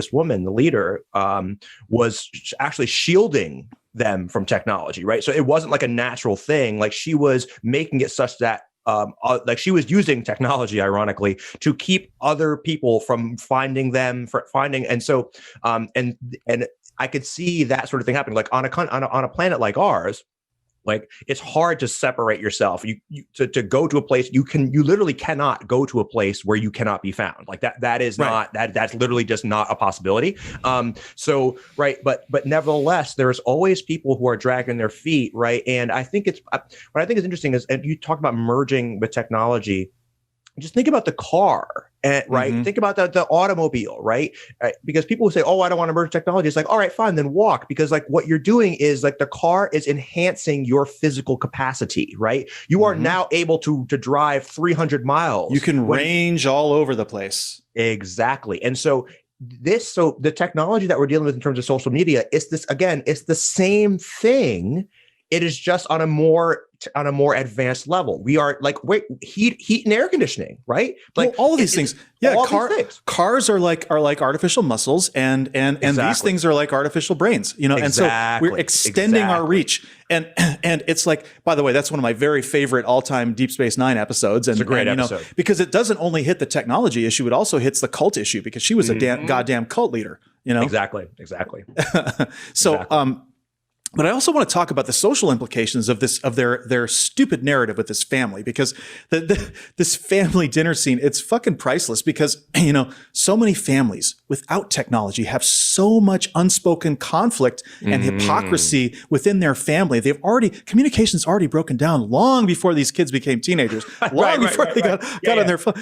was actually shielding them from technology, right? So it wasn't like a natural thing. Like, she was making it such that she was using technology, ironically, to keep other people from finding. And so, and I could see that sort of thing happening. Like on a planet like ours, like, it's hard to separate yourself. To go to a place, you literally cannot go to a place where you cannot be found. Like that is not, that's literally just not a possibility. But nevertheless, there's always people who are dragging their feet, right? And I think what I think is interesting is, and you talk about merging with technology. Just think about the car, right? Mm-hmm. Think about the automobile, right? Because people will say, "Oh, I don't want to merge technology." It's like, all right, fine, then walk. Because like what you're doing is like the car is enhancing your physical capacity, right? You are now able to drive 300 miles. You can range all over the place. Exactly, and so the technology that we're dealing with in terms of social media is it's the same thing. It is just on a more advanced level. We are like heat and air conditioning, right? Like all of these things. Yeah, cars are like artificial muscles, and these things are like artificial brains. And so we're extending our reach. And it's like, by the way, that's one of my very favorite all-time Deep Space Nine episodes. And it's a great episode because it doesn't only hit the technology issue; it also hits the cult issue, because she was a goddamn cult leader. Exactly. So. But I also want to talk about the social implications of their stupid narrative with this family, because this family dinner scene, it's fucking priceless, because so many families without technology have so much unspoken conflict and hypocrisy within their family. Communication's already broken down long before these kids became teenagers, long before they got on their phone.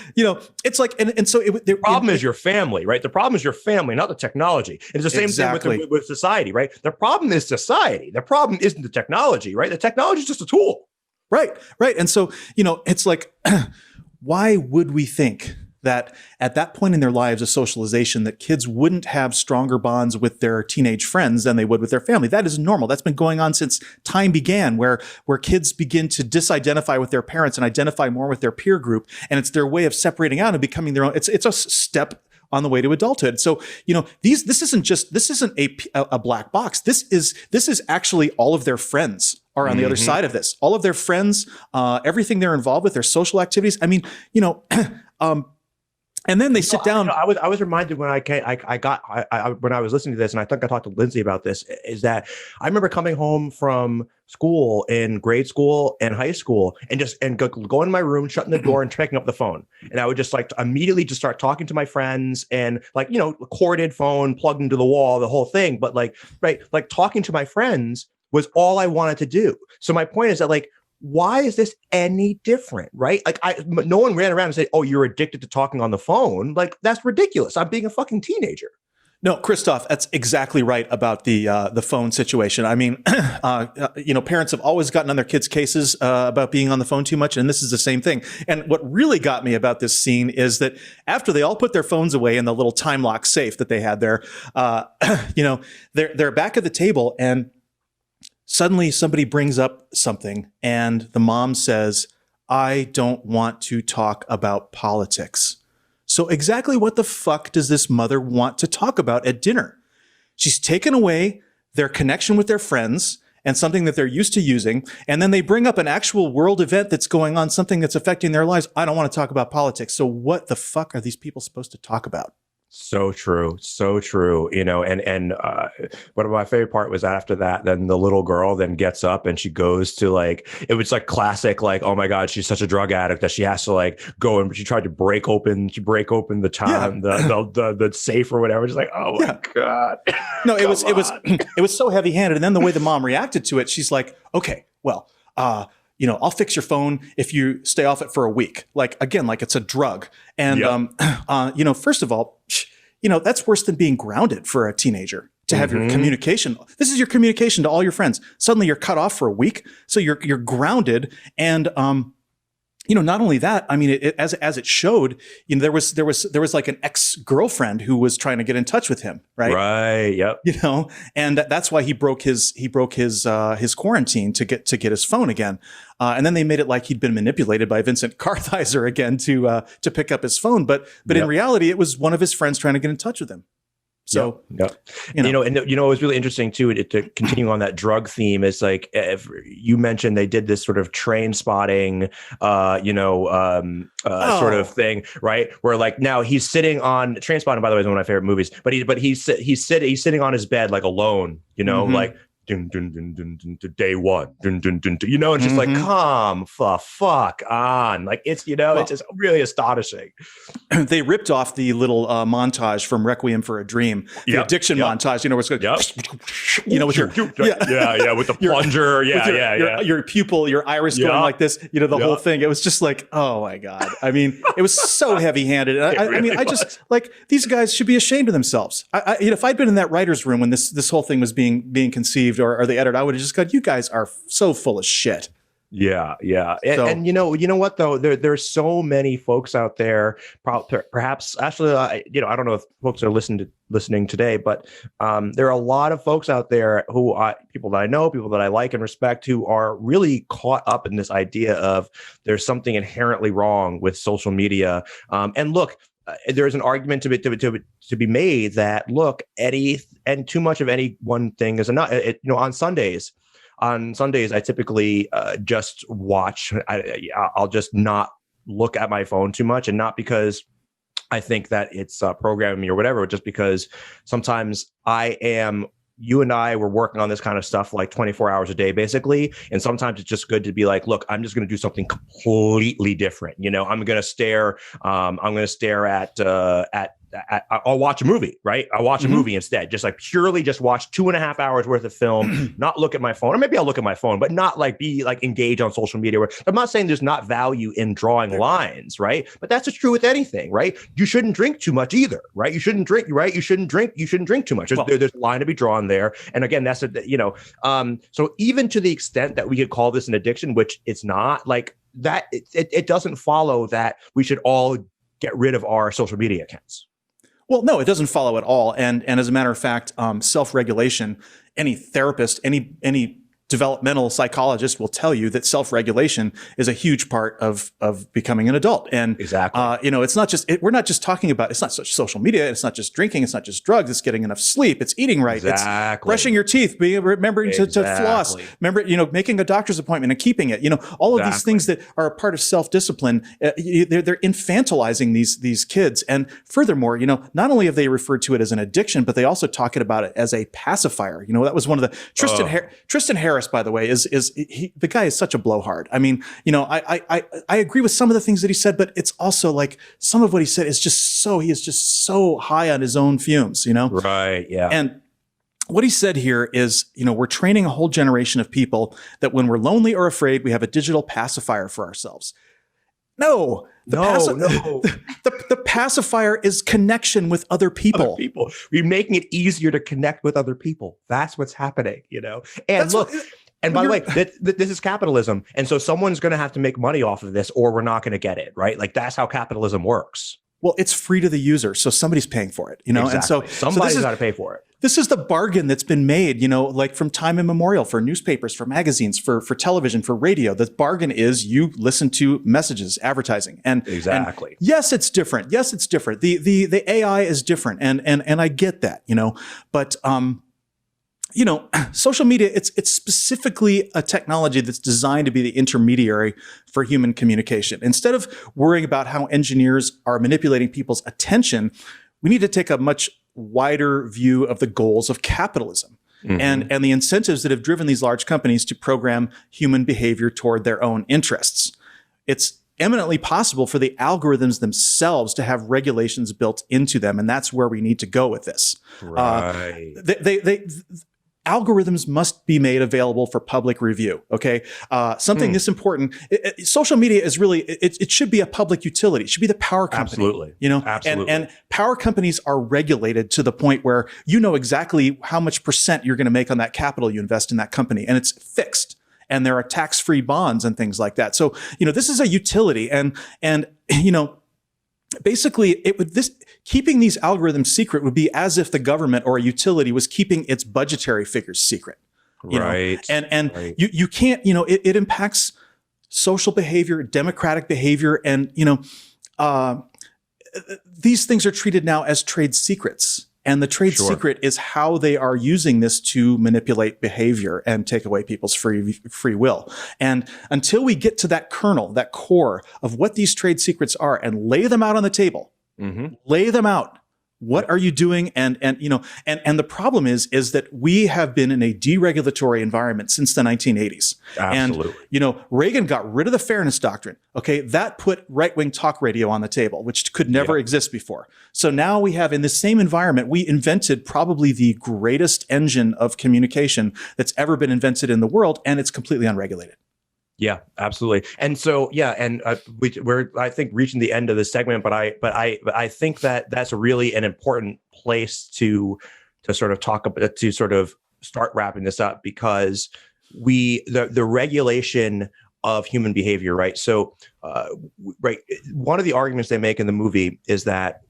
It's like, and so the problem is your family, right? The problem is your family, not the technology. And it's the same thing with society, right? The problem is society. The problem isn't the technology, right? The technology is just a tool. Right. And so, it's like, why would we think that at that point in their lives of socialization, that kids wouldn't have stronger bonds with their teenage friends than they would with their family? That is normal. That's been going on since time began, where kids begin to disidentify with their parents and identify more with their peer group. And it's their way of separating out and becoming their own. It's a step on the way to adulthood. So, this isn't a black box. This is actually all of their friends are on the other side of this. All of their friends, everything they're involved with, their social activities. I mean, And then they sit down. I was reminded when when I was listening to this, and I think I talked to Lindsay about this, is that I remember coming home from school in grade school and high school and go in my room, shutting the door and picking up the phone. And I would just like immediately just start talking to my friends and like, corded phone plugged into the wall, the whole thing. But like talking to my friends was all I wanted to do. So my point is that like, why is this any different, right? Like no one ran around and said, oh, you're addicted to talking on the phone. Like that's ridiculous. I'm being a fucking teenager. No, Christophe, that's exactly right about the phone situation. I mean, parents have always gotten on their kids' cases about being on the phone too much, and this is the same thing. And what really got me about this scene is that after they all put their phones away in the little time lock safe that they had there, they're back at the table, and suddenly somebody brings up something, and the mom says, "I don't want to talk about politics." So exactly what the fuck does this mother want to talk about at dinner? She's taken away their connection with their friends and something that they're used to using, and then they bring up an actual world event that's going on, something that's affecting their lives. I don't want to talk about politics. So what the fuck are these people supposed to talk about? So true. So true. And one of my favorite part was after that, then the little girl then gets up and she goes to like, it was like classic, like, oh my God, she's such a drug addict that she has to like go and she tried to break open the time, the safe or whatever. Just like, oh my God. No, it was so heavy handed. And then the way the mom reacted to it, she's like, okay, well, I'll fix your phone if you stay off it for a week. Like, again, like it's a drug. And, first of all, that's worse than being grounded for a teenager to have your communication. This is your communication to all your friends. Suddenly you're cut off for a week. So you're grounded. And, not only that, I mean, as it showed, there was like an ex-girlfriend who was trying to get in touch with him, right? Right. Yep. And that's why he broke his quarantine to get his phone again. And then they made it like he'd been manipulated by Vincent Kartheiser again to pick up his phone. But in reality, it was one of his friends trying to get in touch with him. So, it was really interesting too, to continue on that drug theme is like, if you mentioned they did this sort of train spotting, sort of thing, right? Where like now he's sitting on train spotting, by the way, is one of my favorite movies, but he's sitting on his bed, like alone, like, dun, dun, dun, dun, dun, dun, day one, dun, dun, dun, dun, it's just like, come the fuck on. Like it's, it's just really astonishing. They ripped off the little montage from Requiem for a Dream, the addiction montage, where it's going, with with the plunger. Your pupil, your iris going like this, the whole thing. It was just like, oh my God. I mean, it was so heavy handed. I just like, these guys should be ashamed of themselves. If I'd been in that writer's room when this whole thing was being conceived or the editor, I would have just gone, you guys are so full of shit. Yeah. And you know what though, there's so many folks out there, perhaps actually, I don't know if folks are listening today, but there are a lot of folks out there who people that I know, people that I like and respect, who are really caught up in this idea of there's something inherently wrong with social media. And look, there's an argument to be made that look, too much of any one thing is enough. On Sundays, I typically just watch. I'll just not look at my phone too much, and not because I think that it's programming me or whatever, just because sometimes you and I were working on this kind of stuff like 24 hours a day, basically. And sometimes it's just good to be like, look, I'm just going to do something completely different. I'm going to stare. I'll watch a movie, right? I'll watch a movie instead, just purely watch 2.5 hours worth of film, not look at my phone, or maybe I'll look at my phone, but not be engaged on social media. I'm not saying there's not value in drawing lines, right? But that's true with anything, right? You shouldn't drink too much either, right? You shouldn't drink, right? You shouldn't drink too much. There's a line to be drawn there. And again, that's so even to the extent that we could call this an addiction, which it's not, like that, it doesn't follow that we should all get rid of our social media accounts. Well, no, it doesn't follow at all. And as a matter of fact, self-regulation, any therapist, any developmental psychologists will tell you that self-regulation is a huge part of becoming an adult. And exactly, it's not just we're not just talking about, it's not such social media, it's not just drinking, it's not just drugs, it's getting enough sleep, it's eating right, it's brushing your teeth, remembering to floss, making a doctor's appointment and keeping it. All of these things that are a part of self-discipline. They're infantilizing these kids, and furthermore, not only have they referred to it as an addiction, but they also talk about it as a pacifier. That was one of the Tristan Harris, by the way, the guy is such a blowhard. I mean, I agree with some of the things that he said, but it's also like some of what he said is he is just so high on his own fumes, Right. Yeah. And what he said here is, we're training a whole generation of people that when we're lonely or afraid, we have a digital pacifier for ourselves. No. The pacifier is connection with other people. We're making it easier to connect with other people. That's what's happening, And and by the way, this is capitalism. And so someone's going to have to make money off of this, or we're not going to get it, right? Like, that's how capitalism works. Well, it's free to the user, so somebody's paying for it, Exactly. And so somebody's got to pay for it. This is the bargain that's been made, like from time immemorial, for newspapers, for magazines, for television, for radio. The bargain is you listen to messages, advertising, and exactly. And yes, it's different. Yes, it's different. The AI is different, and I get that, but social media, it's specifically a technology that's designed to be the intermediary for human communication. Instead of worrying about how engineers are manipulating people's attention, we need to take a much wider view of the goals of capitalism and the incentives that have driven these large companies to program human behavior toward their own interests. It's eminently possible for the algorithms themselves to have regulations built into them, and that's where we need to go with this. Right. Algorithms must be made available for public review. Okay. Something this important. Social media is really, it should be a public utility. It should be the power company. Absolutely. Absolutely. And power companies are regulated to the point where exactly how much % you're going to make on that capital you invest in that company. And it's fixed. And there are tax-free bonds and things like that. So, this is a utility, and basically, keeping these algorithms secret would be as if the government or a utility was keeping its budgetary figures secret. Right. And you can't, it impacts social behavior, democratic behavior, and these things are treated now as trade secrets. And the trade secret is how they are using this to manipulate behavior and take away people's free will. And until we get to that kernel, that core of what these trade secrets are, and lay them out on the table, lay them out. What are you doing? And the problem is that we have been in a deregulatory environment since the 1980s. Absolutely. And, Reagan got rid of the fairness doctrine. Okay. That put right-wing talk radio on the table, which could never exist before. So now we have, in the same environment, we invented probably the greatest engine of communication that's ever been invented in the world, and it's completely unregulated. Yeah, absolutely. And so, we're, I think, reaching the end of this segment, but I think that that's really an important place to sort of talk about, to sort of start wrapping this up, because the regulation of human behavior, right? So, one of the arguments they make in the movie is that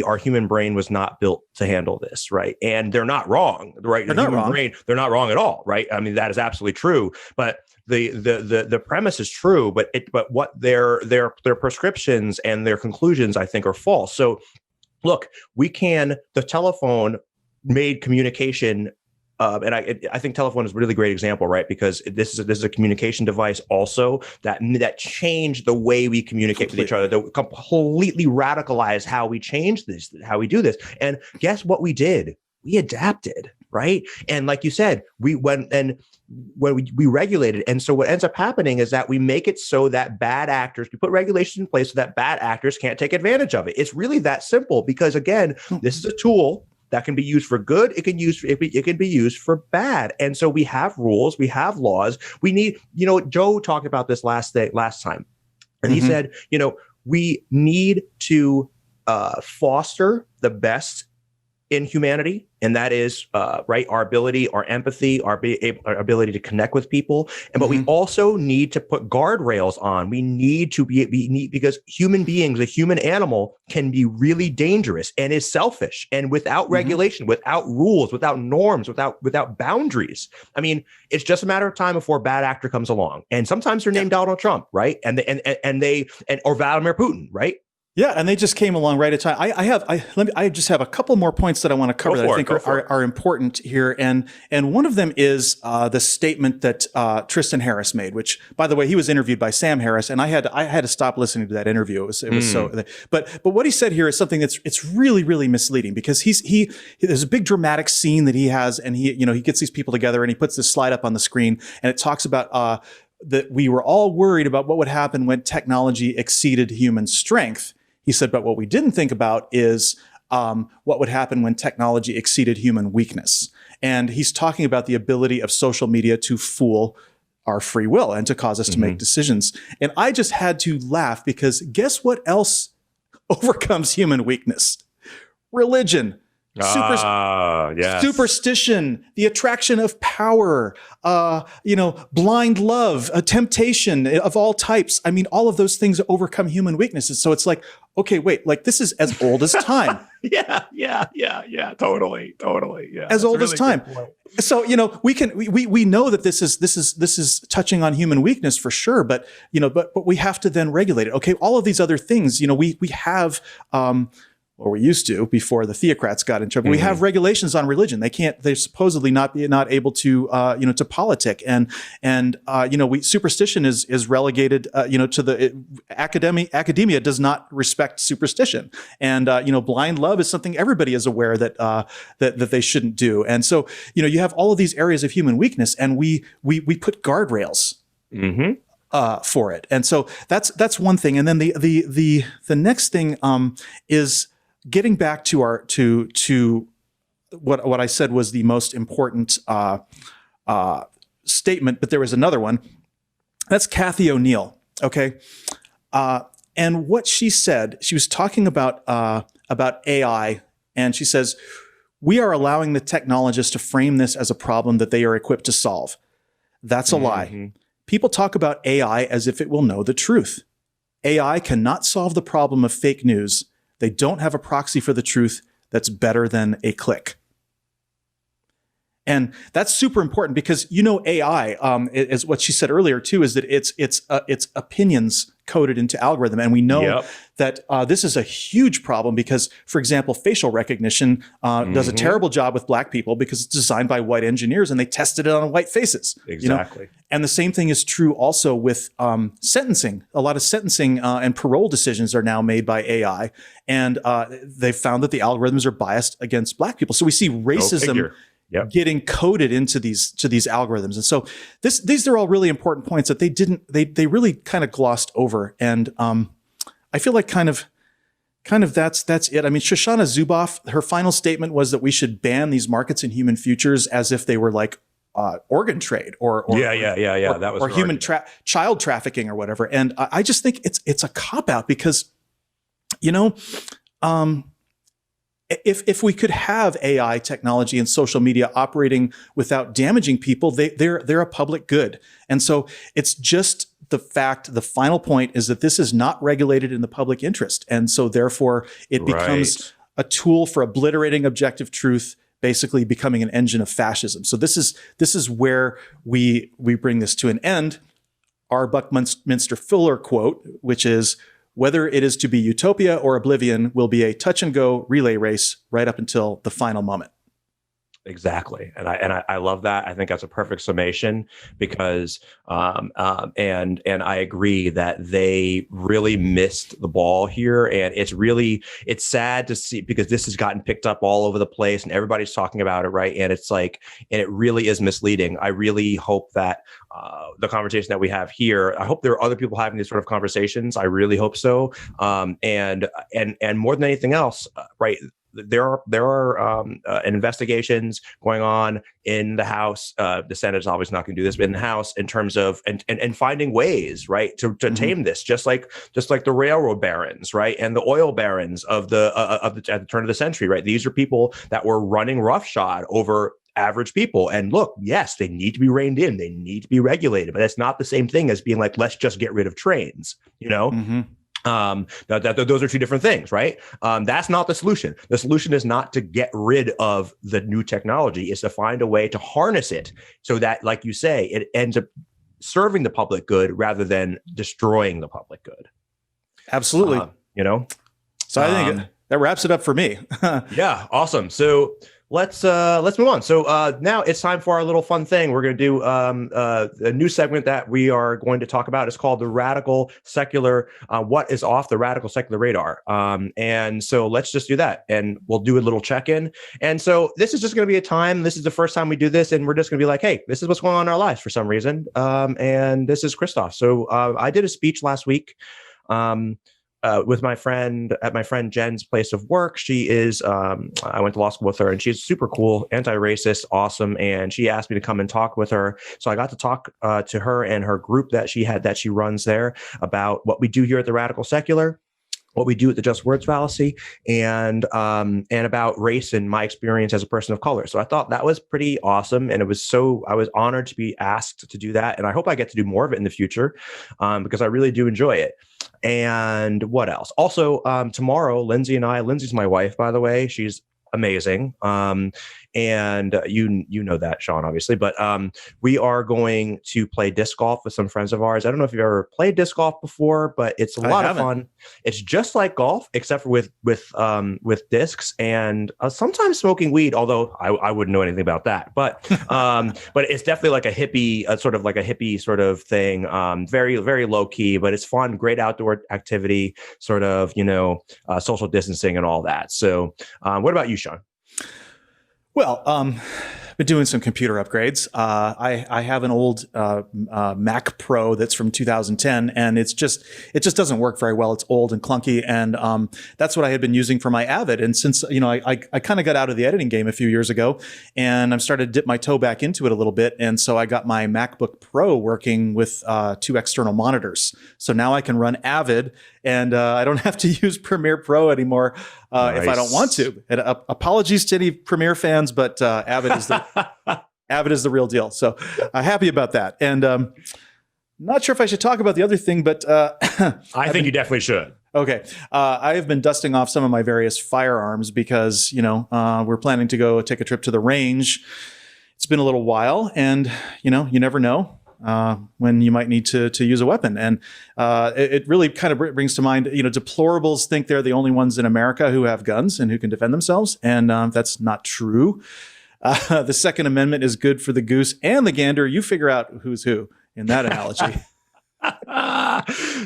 our human brain was not built to handle this, right? And they're not wrong, right? They're not wrong at all, right? I mean, that is absolutely true. But the premise is true, but what their prescriptions and their conclusions, I think, are false. So, look, the telephone made communication. And I think telephone is a really great example, right? Because this is a communication device also that changed the way we communicate with each other, that completely radicalized how we change this, how we do this. And guess what we did? We adapted, right? And like you said, we regulated. And so what ends up happening is that we make it so that we put regulations in place so that bad actors can't take advantage of it. It's really that simple, because again, this is a tool that can be used for good. It can be used for bad. And so we have rules, we have laws. We need, Joe talked about this last time, and he said, we need to foster the best in humanity, and that is right, our ability, our empathy, our ability to connect with people, and but we also need to put guardrails on. We need to be because human beings, a human animal, can be really dangerous and is selfish, and without regulation, without rules, without norms, without boundaries. I mean, it's just a matter of time before a bad actor comes along, and sometimes they're named Donald Trump, right, and or Vladimir Putin, right. Yeah, and they just came along right at time. I just have a couple more points that I want to cover that I think are important here, and one of them is the statement that Tristan Harris made, which, by the way, he was interviewed by Sam Harris, and I had to stop listening to that interview. It was so. But what he said here is something it's really misleading, because there's a big dramatic scene that he has, and he gets these people together and he puts this slide up on the screen, and it talks about that we were all worried about what would happen when technology exceeded human strength. He said, but what we didn't think about is what would happen when technology exceeded human weakness. And he's talking about the ability of social media to fool our free will and to cause us to make decisions. And I just had to laugh, because guess what else overcomes human weakness? Religion. Superstition, the attraction of power, blind love, a temptation of all types. I mean, all of those things overcome human weaknesses. So it's like, okay, wait, like this is as old as time. Yeah, totally. Yeah, as old as time. So, we know that this is touching on human weakness for sure, but we have to then regulate it. Okay, all of these other things, we have, or we used to before the theocrats got in trouble. We have regulations on religion. They're supposedly not able to, to politic. And superstition is relegated, to the academia does not respect superstition. And, blind love is something everybody is aware that they shouldn't do. And so, you have all of these areas of human weakness, and we put guardrails. For it. And so that's one thing. And then the next thing, is getting back to what I said was the most important statement, but there was another one. That's Kathy O'Neill. Okay, and what she said, she was talking about AI, and she says, "We are allowing the technologists to frame this as a problem that they are equipped to solve. That's a lie. People talk about AI as if it will know the truth. AI cannot solve the problem of fake news. They don't have a proxy for the truth that's better than a click." And that's super important, because AI is what she said earlier too, is that it's opinions coded into algorithm, and we know that this is a huge problem because, for example, facial recognition does a terrible job with black people because it's designed by white engineers and they tested it on white faces. Exactly. And the same thing is true also with sentencing. A lot of sentencing and parole decisions are now made by AI, and they've found that the algorithms are biased against black people. So we see racism getting coded into these algorithms. And so these are all really important points that they really kind of glossed over. And I feel like kind of that's it. I mean, Shoshana Zuboff, her final statement was that we should ban these markets in human futures as if they were like organ trade or that was, or human child trafficking or whatever. And I just think it's a cop out, because if we could have AI technology and social media operating without damaging people, they're a public good. And so it's just the final point is that this is not regulated in the public interest. And so therefore it becomes a tool for obliterating objective truth, basically becoming an engine of fascism. So this is where we bring this to an end. Our Buckminster Fuller quote, which is, "Whether it is to be utopia or oblivion will be a touch and go relay race right up until the final moment." Exactly. And I love that. I think that's a perfect summation, because and I agree that they really missed the ball here. And it's sad to see, because this has gotten picked up all over the place and everybody's talking about it, right? And it's like, and it really is misleading. I really hope that the conversation that we have here, I hope there are other people having these sort of conversations. I really hope so. And more than anything else, right? there are investigations going on in the House. The Senate is obviously not going to do this, but in the House, in terms of and finding ways, right, to tame this, just like the railroad barons, right, and the oil barons of the at the turn of the century, right. These are people that were running roughshod over average people. And look, yes, they need to be reined in. They need to be regulated, but that's not the same thing as being like, let's just get rid of trains, you know? Those are two different things, right? That's not the solution. The solution is not to get rid of the new technology. It's to find a way to harness it so that, like you say, it ends up serving the public good rather than destroying the public good. Absolutely. You know? So I think that wraps it up for me. Yeah. Awesome. So let's move on. So now it's time for our little fun thing. We're going to do a new segment that we are going to talk about. It's called the Radical Secular. What is off the Radical Secular radar? And so let's just do that, and we'll do a little check-in. And so this is just going to be a time. This is the first time we do this, and we're just going to be like, hey, this is what's going on in our lives for some reason. And this is Christophe. So I did a speech last week. With my friend at my friend Jen's place of work. She is, I went to law school with her, and she's super cool, anti-racist, awesome. And she asked me to come and talk with her. So I got to talk to her and her group that she runs there about what we do here at the Radical Secular, what we do at the Just Words Fallacy, and about race and my experience as a person of color. So I thought that was pretty awesome. And I was honored to be asked to do that. And I hope I get to do more of it in the future because I really do enjoy it. And what else? Also, tomorrow, Lindsay's my wife, by the way. She's amazing. And you know that, Sean, obviously, but we are going to play disc golf with some friends of ours. I don't know if you've ever played disc golf before, but it's a lot of fun. It's just like golf, except for with discs and sometimes smoking weed, although I wouldn't know anything about that. But it's definitely like a hippie sort of thing. Very, very low key, but it's fun. Great outdoor activity, sort of, social distancing and all that. So what about you, Sean? Well, been doing some computer upgrades. I have an old Mac Pro that's from 2010, and it just doesn't work very well. It's old and clunky, and that's what I had been using for my Avid. And since I kind of got out of the editing game a few years ago, and I'm started to dip my toe back into it a little bit, and so I got my MacBook Pro working with 2 external monitors. So now I can run Avid, and I don't have to use Premiere Pro anymore Nice. if I don't want to. And, apologies to any Premiere fans, but Avid is the real deal. So happy about that. And not sure if I should talk about the other thing, but I think you definitely should. Okay. I have been dusting off some of my various firearms because, we're planning to go take a trip to the range. It's been a little while, and, you never know when you might need to use a weapon. And it really kind of brings to mind, deplorables think they're the only ones in America who have guns and who can defend themselves. And that's not true. The Second Amendment is good for the goose and the gander. You figure out who's who in that analogy.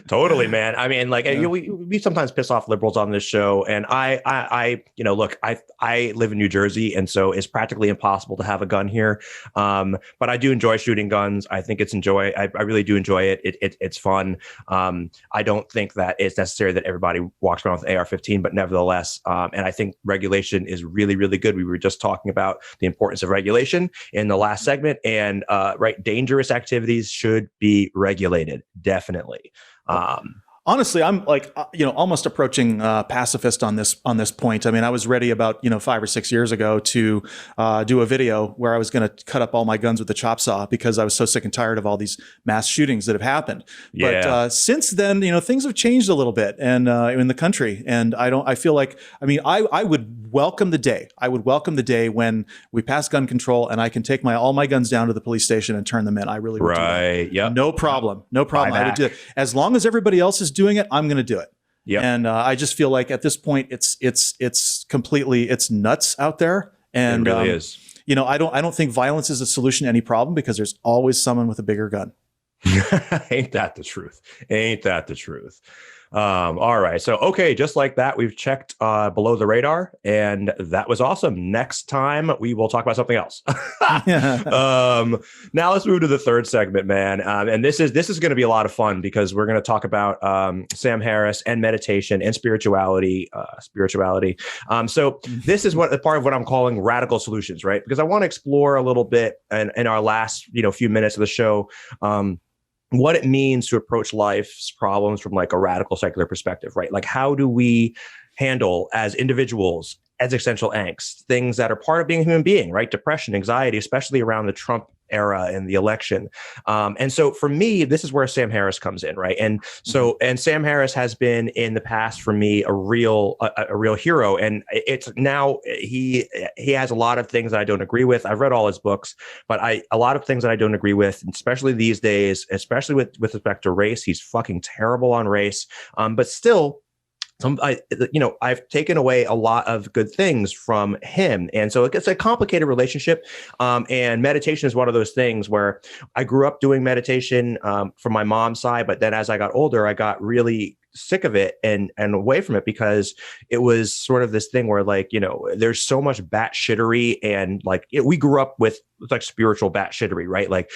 Totally, man. I mean, we sometimes piss off liberals on this show, and I live in New Jersey, and so it's practically impossible to have a gun here. But I do enjoy shooting guns. I think I really do enjoy it. It's fun. I don't think that it's necessary that everybody walks around with AR-15, but nevertheless, and I think regulation is really, really good. We were just talking about the importance of regulation in the last segment, and dangerous activities should be regulated. Definitely. Honestly, I'm almost approaching pacifist on this point. I mean, I was ready about 5 or 6 years ago to do a video where I was going to cut up all my guns with a chop saw because I was so sick and tired of all these mass shootings that have happened. Yeah. But since then, things have changed a little bit, and in the country, and I feel like I would welcome the day. I would welcome the day when we pass gun control and I can take all my guns down to the police station and turn them in. I really would. Right. Yeah. No problem. No problem. I would do it. As long as everybody else is doing it, I'm going to do it. Yep. And I just feel like at this point, it's completely nuts out there. And it really is. I don't think violence is a solution to any problem because there's always someone with a bigger gun. Ain't that the truth? Ain't that the truth? All right. So, okay, just like that, we've checked below the radar, and that was awesome. Next time, we will talk about something else. Now let's move to the third segment, man. And this is going to be a lot of fun because we're going to talk about Sam Harris and meditation and spirituality. So this is what part of what I'm calling radical solutions, right? Because I want to explore a little bit in our last few minutes of the show. What it means to approach life's problems from like a radical secular perspective, right? Like, how do we handle as individuals existential angst, things that are part of being a human being, right? Depression, anxiety, especially around the Trump era and the election. And so for me, this is where Sam Harris comes in, right? And so, and Sam Harris has been in the past for me a real hero. And it's now he has a lot of things that I don't agree with. I've read all his books, but a lot of things that I don't agree with, especially these days, especially with respect to race. He's fucking terrible on race. But still, I've taken away a lot of good things from him. And so it's a complicated relationship. And meditation is one of those things where I grew up doing meditation from my mom's side. But then as I got older, I got really sick of it and away from it because it was sort of this thing where there's so much batshittery and we grew up with like spiritual batshittery, right? Like,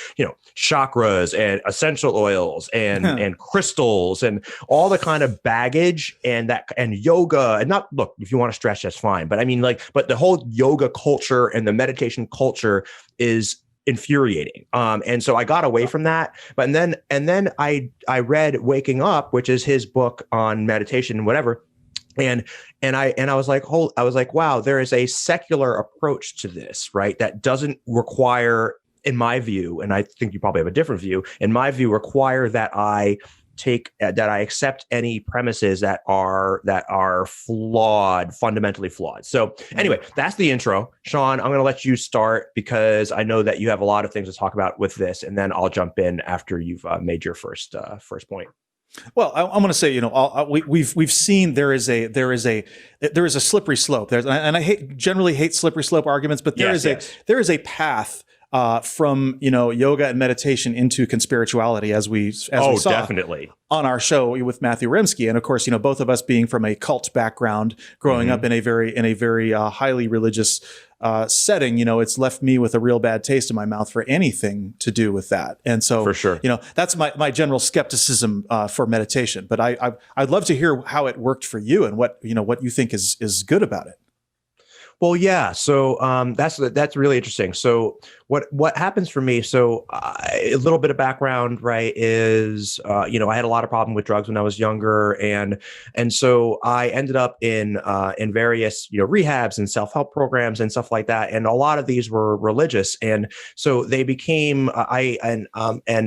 chakras and essential oils and crystals and all the kind of baggage and yoga and look, if you want to stretch, that's fine. But I mean, but the whole yoga culture and the meditation culture is infuriating. And so I got away from that. But and then I read Waking Up, which is his book on meditation and whatever. And I was like, wow, there is a secular approach to this, right? That doesn't require, in my view, and I think you probably have a different view, in my view, require that I accept any premises that are flawed, fundamentally flawed. So anyway, that's the intro. Sean, I'm going to let you start because I know that you have a lot of things to talk about with this, and then I'll jump in after you've made your first point. Well, I'm going to say, we've seen there is a slippery slope. And I generally hate slippery slope arguments, but there is a path from yoga and meditation into conspirituality, as we saw definitely on our show with Matthew Remski, and of course both of us being from a cult background, growing up in a very highly religious setting, it's left me with a real bad taste in my mouth for anything to do with that. And so, for sure, that's my general skepticism for meditation. But I'd love to hear how it worked for you and what you think is good about it. Well, yeah. So that's really interesting. So what happens for me? So a little bit of background, right? Is I had a lot of problem with drugs when I was younger, and so I ended up in various rehabs and self-help programs and stuff like that, and a lot of these were religious, and so they became I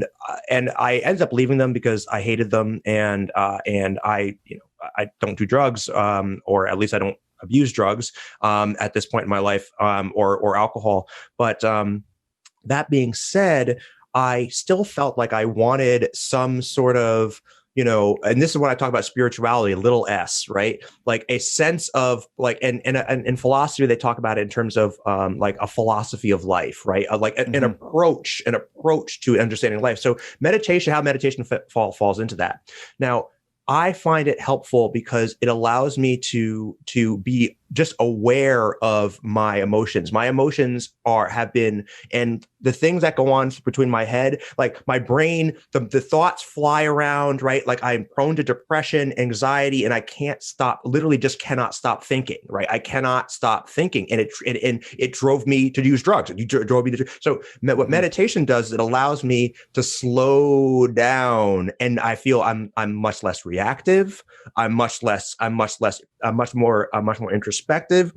ended up leaving them because I hated them, and I don't do drugs, or at least I don't abuse drugs at this point in my life, or alcohol. But that being said, I still felt like I wanted some sort of, and this is when I talk about spirituality, little s, right? Like a sense of and in philosophy, they talk about it in terms of like a philosophy of life, right? An approach to understanding life. So how meditation falls into that. Now, I find it helpful because it allows me to be just aware of my emotions. My emotions have been, and the things that go on between my head, like my brain, the thoughts fly around, right? Like I'm prone to depression, anxiety, and I literally just cannot stop thinking, right? I cannot stop thinking. And it drove me to use drugs. So what meditation does is it allows me to slow down, and I feel I'm much less reactive. I'm much more introspective,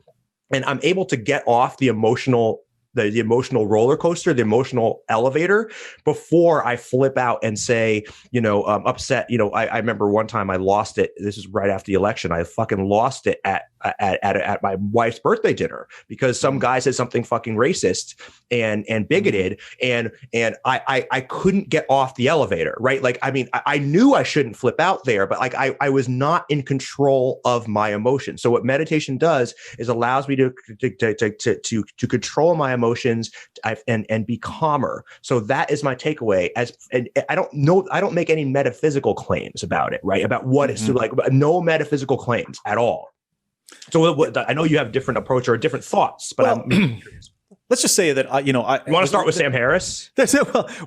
and I'm able to get off the emotional roller coaster, the emotional elevator, before I flip out and say, upset. I remember one time I lost it. This is right after the election. I fucking lost it at at my wife's birthday dinner because some guy said something fucking racist and bigoted, and I couldn't get off the elevator, right? Like, I mean, I knew I shouldn't flip out there, but like I was not in control of my emotions. So what meditation does is allows me to control my emotions and be calmer. So that is my takeaway. And I don't make any metaphysical claims about it, right? About what it's like, no metaphysical claims at all. So I know you have different approach or different thoughts, but I'm let's just say that, you want to start with Sam Harris?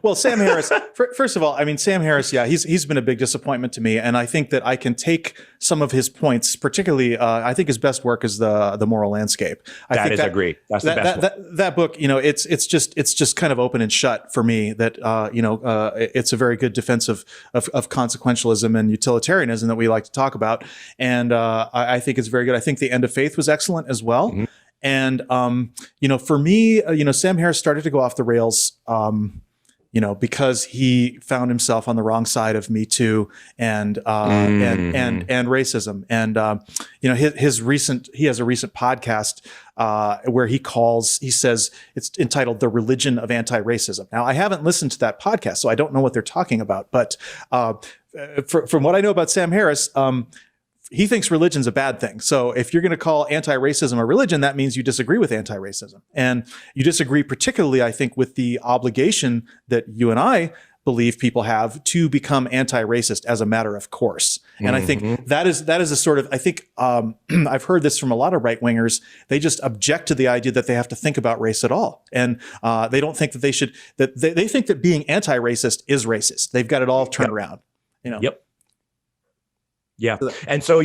Well, Sam Harris, first of all, I mean, Sam Harris, yeah, he's been a big disappointment to me. And I think that I can take some of his points, particularly, I think his best work is the Moral Landscape. I agree. That's the best that book, it's just kind of open and shut for me that, it's a very good defense of consequentialism and utilitarianism that we like to talk about. And I think it's very good. I think The End of Faith was excellent as well. Mm-hmm. And, for me, Sam Harris started to go off the rails, because he found himself on the wrong side of Me Too and racism. And, he has a recent podcast, where he says it's entitled The Religion of Anti-Racism. Now, I haven't listened to that podcast, so I don't know what they're talking about. But, from what I know about Sam Harris, he thinks religion's a bad thing. So if you're going to call anti-racism a religion, that means you disagree with anti-racism. And you disagree particularly, I think, with the obligation that you and I believe people have to become anti-racist as a matter of course. And I think that is a sort of, I think, I've heard this from a lot of right-wingers. They just object to the idea that they have to think about race at all. And they don't think that they should, they think that being anti-racist is racist. They've got it all turned around. Yep. Yeah. And so,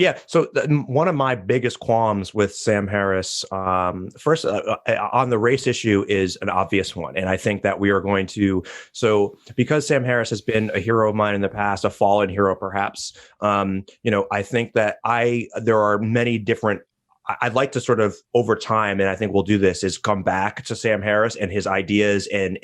one of my biggest qualms with Sam Harris, first on the race issue is an obvious one. And I think that we are going to, because Sam Harris has been a hero of mine in the past, a fallen hero, perhaps, I think that there are many different, I'd like to sort of over time, and I think we'll do this, is come back to Sam Harris and his ideas and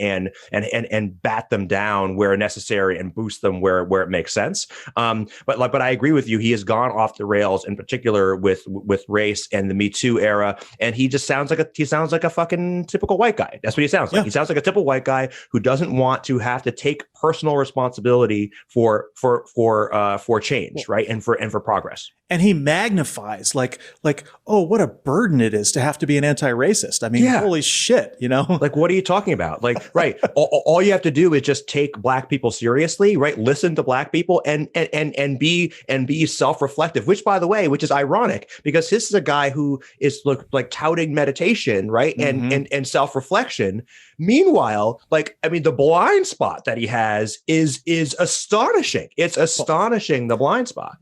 bat them down where necessary and boost them where it makes sense. But I agree with you. He has gone off the rails, in particular with race and the Me Too era, and he just sounds like a fucking typical white guy. That's what he sounds like. Yeah. He sounds like a typical white guy who doesn't want to have to take personal responsibility for change, right, and for progress. And he magnifies like, oh, what a burden it is to have to be an anti-racist. I mean, holy shit, Like, what are you talking about? Like, right. all you have to do is just take Black people seriously, right? Listen to Black people and be self-reflective, which is ironic because this is a guy who is like touting meditation, right? And self-reflection. Meanwhile, the blind spot that he has is astonishing. It's astonishing, the blind spot.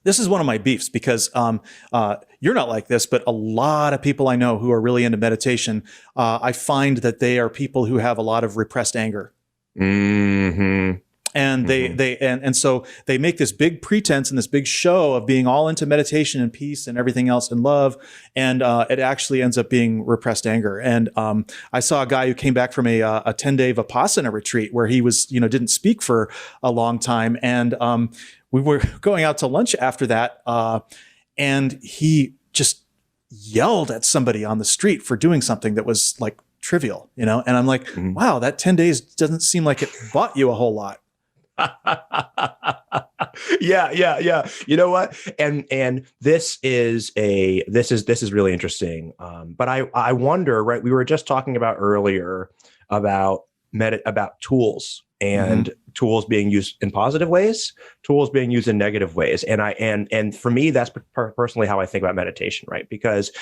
This is one of my beefs because you're not like this, but a lot of people I know who are really into meditation, I find that they are people who have a lot of repressed anger. Mm-hmm. And so they make this big pretense and this big show of being all into meditation and peace and everything else and love. And it actually ends up being repressed anger. And I saw a guy who came back from a 10-day Vipassana retreat where he was, didn't speak for a long time. And we were going out to lunch after that, and he just yelled at somebody on the street for doing something that was like trivial, And I'm like, wow, that 10 days doesn't seem like it bought you a whole lot. Yeah. You know what? And this is really interesting. But I wonder, right? We were just talking about earlier about tools and tools being used in positive ways, tools being used in negative ways. And for me, that's personally how I think about meditation, right? Because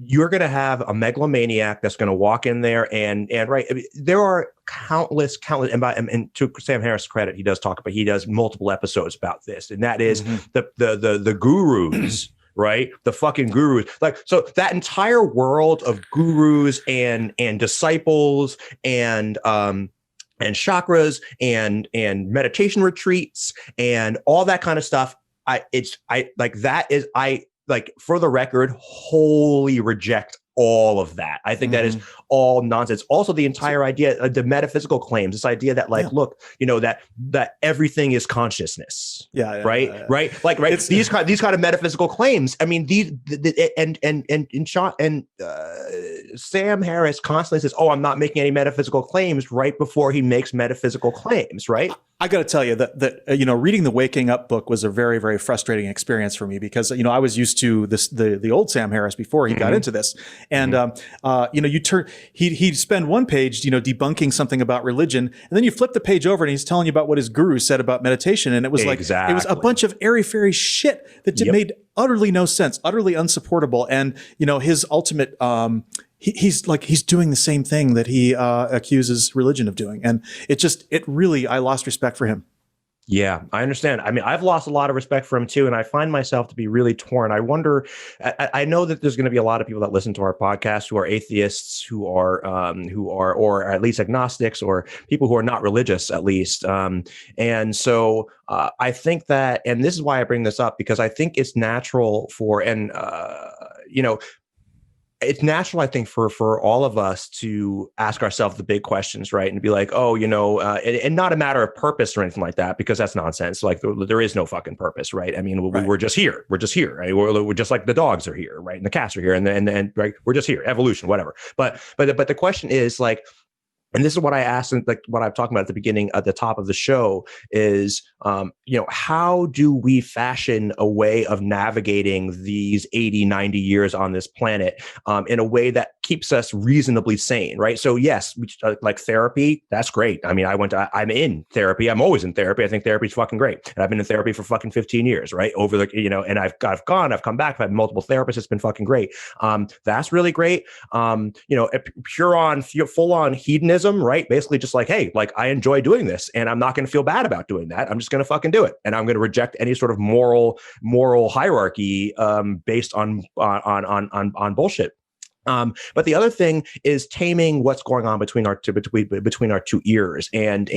you're going to have a megalomaniac that's going to walk in there and right. I mean, there are countless, and to Sam Harris' credit, he does multiple episodes about this, and that is the gurus. Right? The fucking gurus. So that entire world of gurus and disciples and chakras and meditation retreats and all that kind of stuff. like, for the record, wholly reject all of that. I think that is all nonsense. Also, the entire idea of the metaphysical claims, this idea that, like, look, you know, that everything is consciousness. Right. Like, right. These kind of metaphysical claims. I mean, Sam Harris constantly says, "Oh, I'm not making any metaphysical claims," right before he makes metaphysical claims. Right. I got to tell you that you know, reading the Waking Up book was a very, very frustrating experience for me, because, you know, I was used to the old Sam Harris before he got into this, and you know, he'd spend one page, you know, debunking something about religion, and then you flip the page over and he's telling you about what his guru said about meditation, and it was like, it was a bunch of airy-fairy shit that made utterly no sense, utterly unsupportable, and, you know, his ultimate he's doing the same thing that he accuses religion of doing. And I lost respect for him. Yeah, I understand. I mean, I've lost a lot of respect for him too, and I find myself to be really torn. I wonder, I know that there's going to be a lot of people that listen to our podcast who are atheists, who are, or at least agnostics, or people who are not religious, at least. And so I think that, and this is why I bring this up, because I think it's natural for, and you know, it's natural, I think, for all of us to ask ourselves the big questions, right? And be like, oh, you know, and not a matter of purpose or anything like that, because that's nonsense. Like, there is no fucking purpose, right? I mean, we're just here. We're just here, right? We're just like the dogs are here, right? And the cats are here, and right, we're just here, evolution, whatever. But the question is, like, and this is what I asked, and like what I'm talking about at the beginning, at the top of the show, is, you know, how do we fashion a way of navigating these 80, 90 years on this planet in a way that keeps us reasonably sane, right? So yes, like therapy, that's great. I mean, I'm in therapy. I'm always in therapy. I think therapy is fucking great. And I've been in therapy for fucking 15 years, right? Over the, you know, and I've come back. I've had multiple therapists. It's been fucking great. That's really great. You know, full on hedonism, right? Basically just like, hey, like, I enjoy doing this and I'm not going to feel bad about doing that. I'm just going to fucking do it. And I'm going to reject any sort of moral hierarchy based on bullshit. But the other thing is taming what's going on between our two ears. And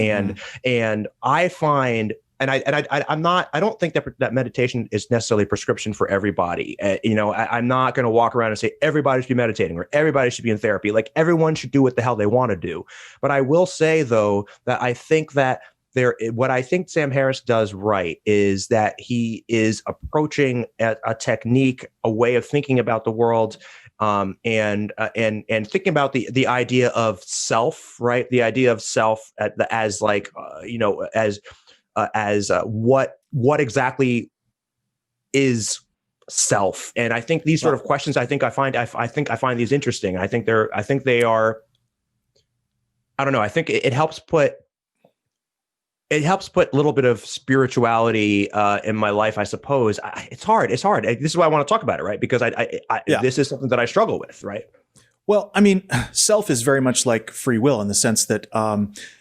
I find, I don't think that meditation is necessarily a prescription for everybody. You know, I'm not going to walk around and say everybody should be meditating or everybody should be in therapy. Like, everyone should do what the hell they want to do. But I will say, though, that I think that what I think Sam Harris does right is that he is approaching a technique, a way of thinking about the world, and thinking about the idea of self, right? The idea of self as like, you know, as what exactly is self. And I think these sort of questions, I find these interesting. I think they are, I don't know. I think it helps put a little bit of spirituality in my life, I suppose. It's hard. This is why I want to talk about it, right? Because this is something that I struggle with, right? Well, I mean, self is very much like free will in the sense that,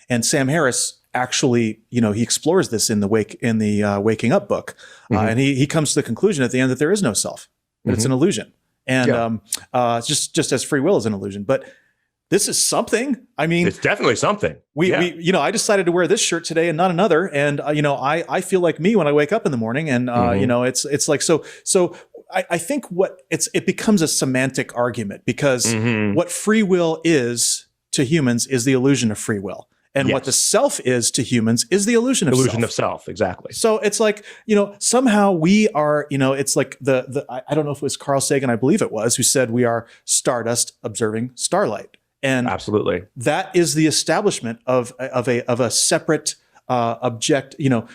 and Sam Harris actually, you know, he explores this in the Waking Up book, and he comes to the conclusion at the end that there is no self, that it's an illusion, and just as free will is an illusion, but. This is something. I mean, it's definitely something. We, you know, I decided to wear this shirt today and not another. And, you know, I feel like me when I wake up in the morning, and, you know, it's like, so I think it becomes a semantic argument, because what free will is to humans is the illusion of free will. And what the self is to humans is the illusion of self. Exactly. So it's like, you know, somehow we are, you know, it's like I don't know if it was Carl Sagan, I believe it was, who said we are stardust observing starlight. And absolutely, that is the establishment of a separate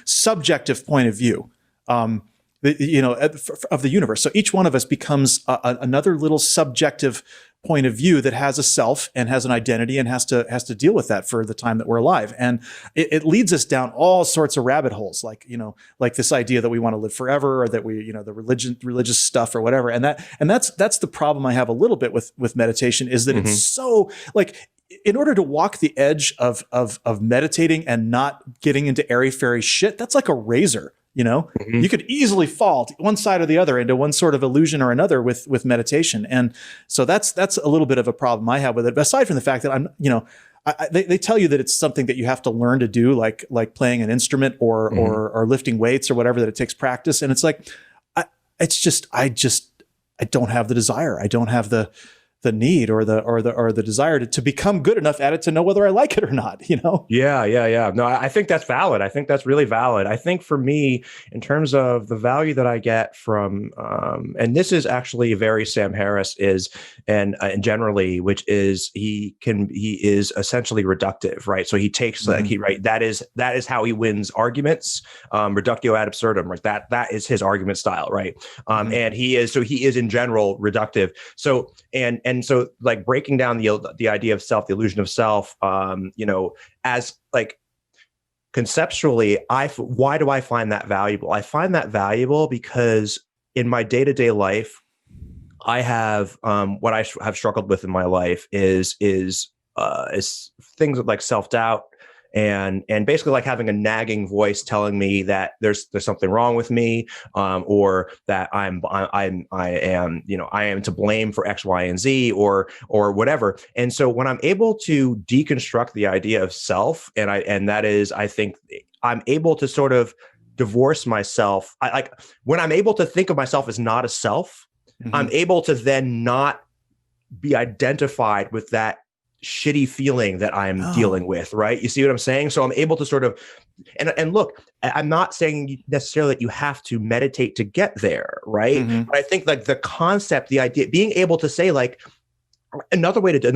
subjective point of view, you know, of the universe. So each one of us becomes another little subjective point of view that has a self and has an identity and has to deal with that for the time that we're alive. And it leads us down all sorts of rabbit holes, like, you know, like this idea that we want to live forever, or that we, you know, the religious stuff or whatever. And that's the problem I have a little bit with meditation, is that it's so, like, in order to walk the edge of meditating and not getting into airy-fairy shit, that's like a razor. You know, you could easily fall to one side or the other into one sort of illusion or another with meditation. And so that's a little bit of a problem I have with it. But aside from the fact that I'm, you know, they tell you that it's something that you have to learn to do, like playing an instrument or lifting weights or whatever, that it takes practice. And it's like, it's just, I don't have the desire. I don't have the need or the desire to become good enough at it to know whether I like it or not, you know? Yeah. No, I think that's valid. I think that's really valid. I think for me, in terms of the value that I get from, and this is actually very Sam Harris and generally, which is he is essentially reductive, right? So he takes that is how he wins arguments, reductio ad absurdum, right? That is his argument style, right? And he is in general reductive. So so like breaking down the idea of self, the illusion of self, as like conceptually, why do I find that valuable? I find that valuable because in my day-to-day life, I have what I have struggled with in my life is things like self-doubt and basically like having a nagging voice telling me that there's something wrong with me, or that I am to blame for X, Y, and Z, or whatever. And so when I'm able to deconstruct the idea of self, I think I'm able to sort of divorce myself. When I'm able to think of myself as not a self, I'm able to then not be identified with that shitty feeling that I'm dealing with, right? You see what I'm saying? So I'm able to sort of, and look, I'm not saying necessarily that you have to meditate to get there, right? But I think like the concept, the idea, being able to say like, here's another way to do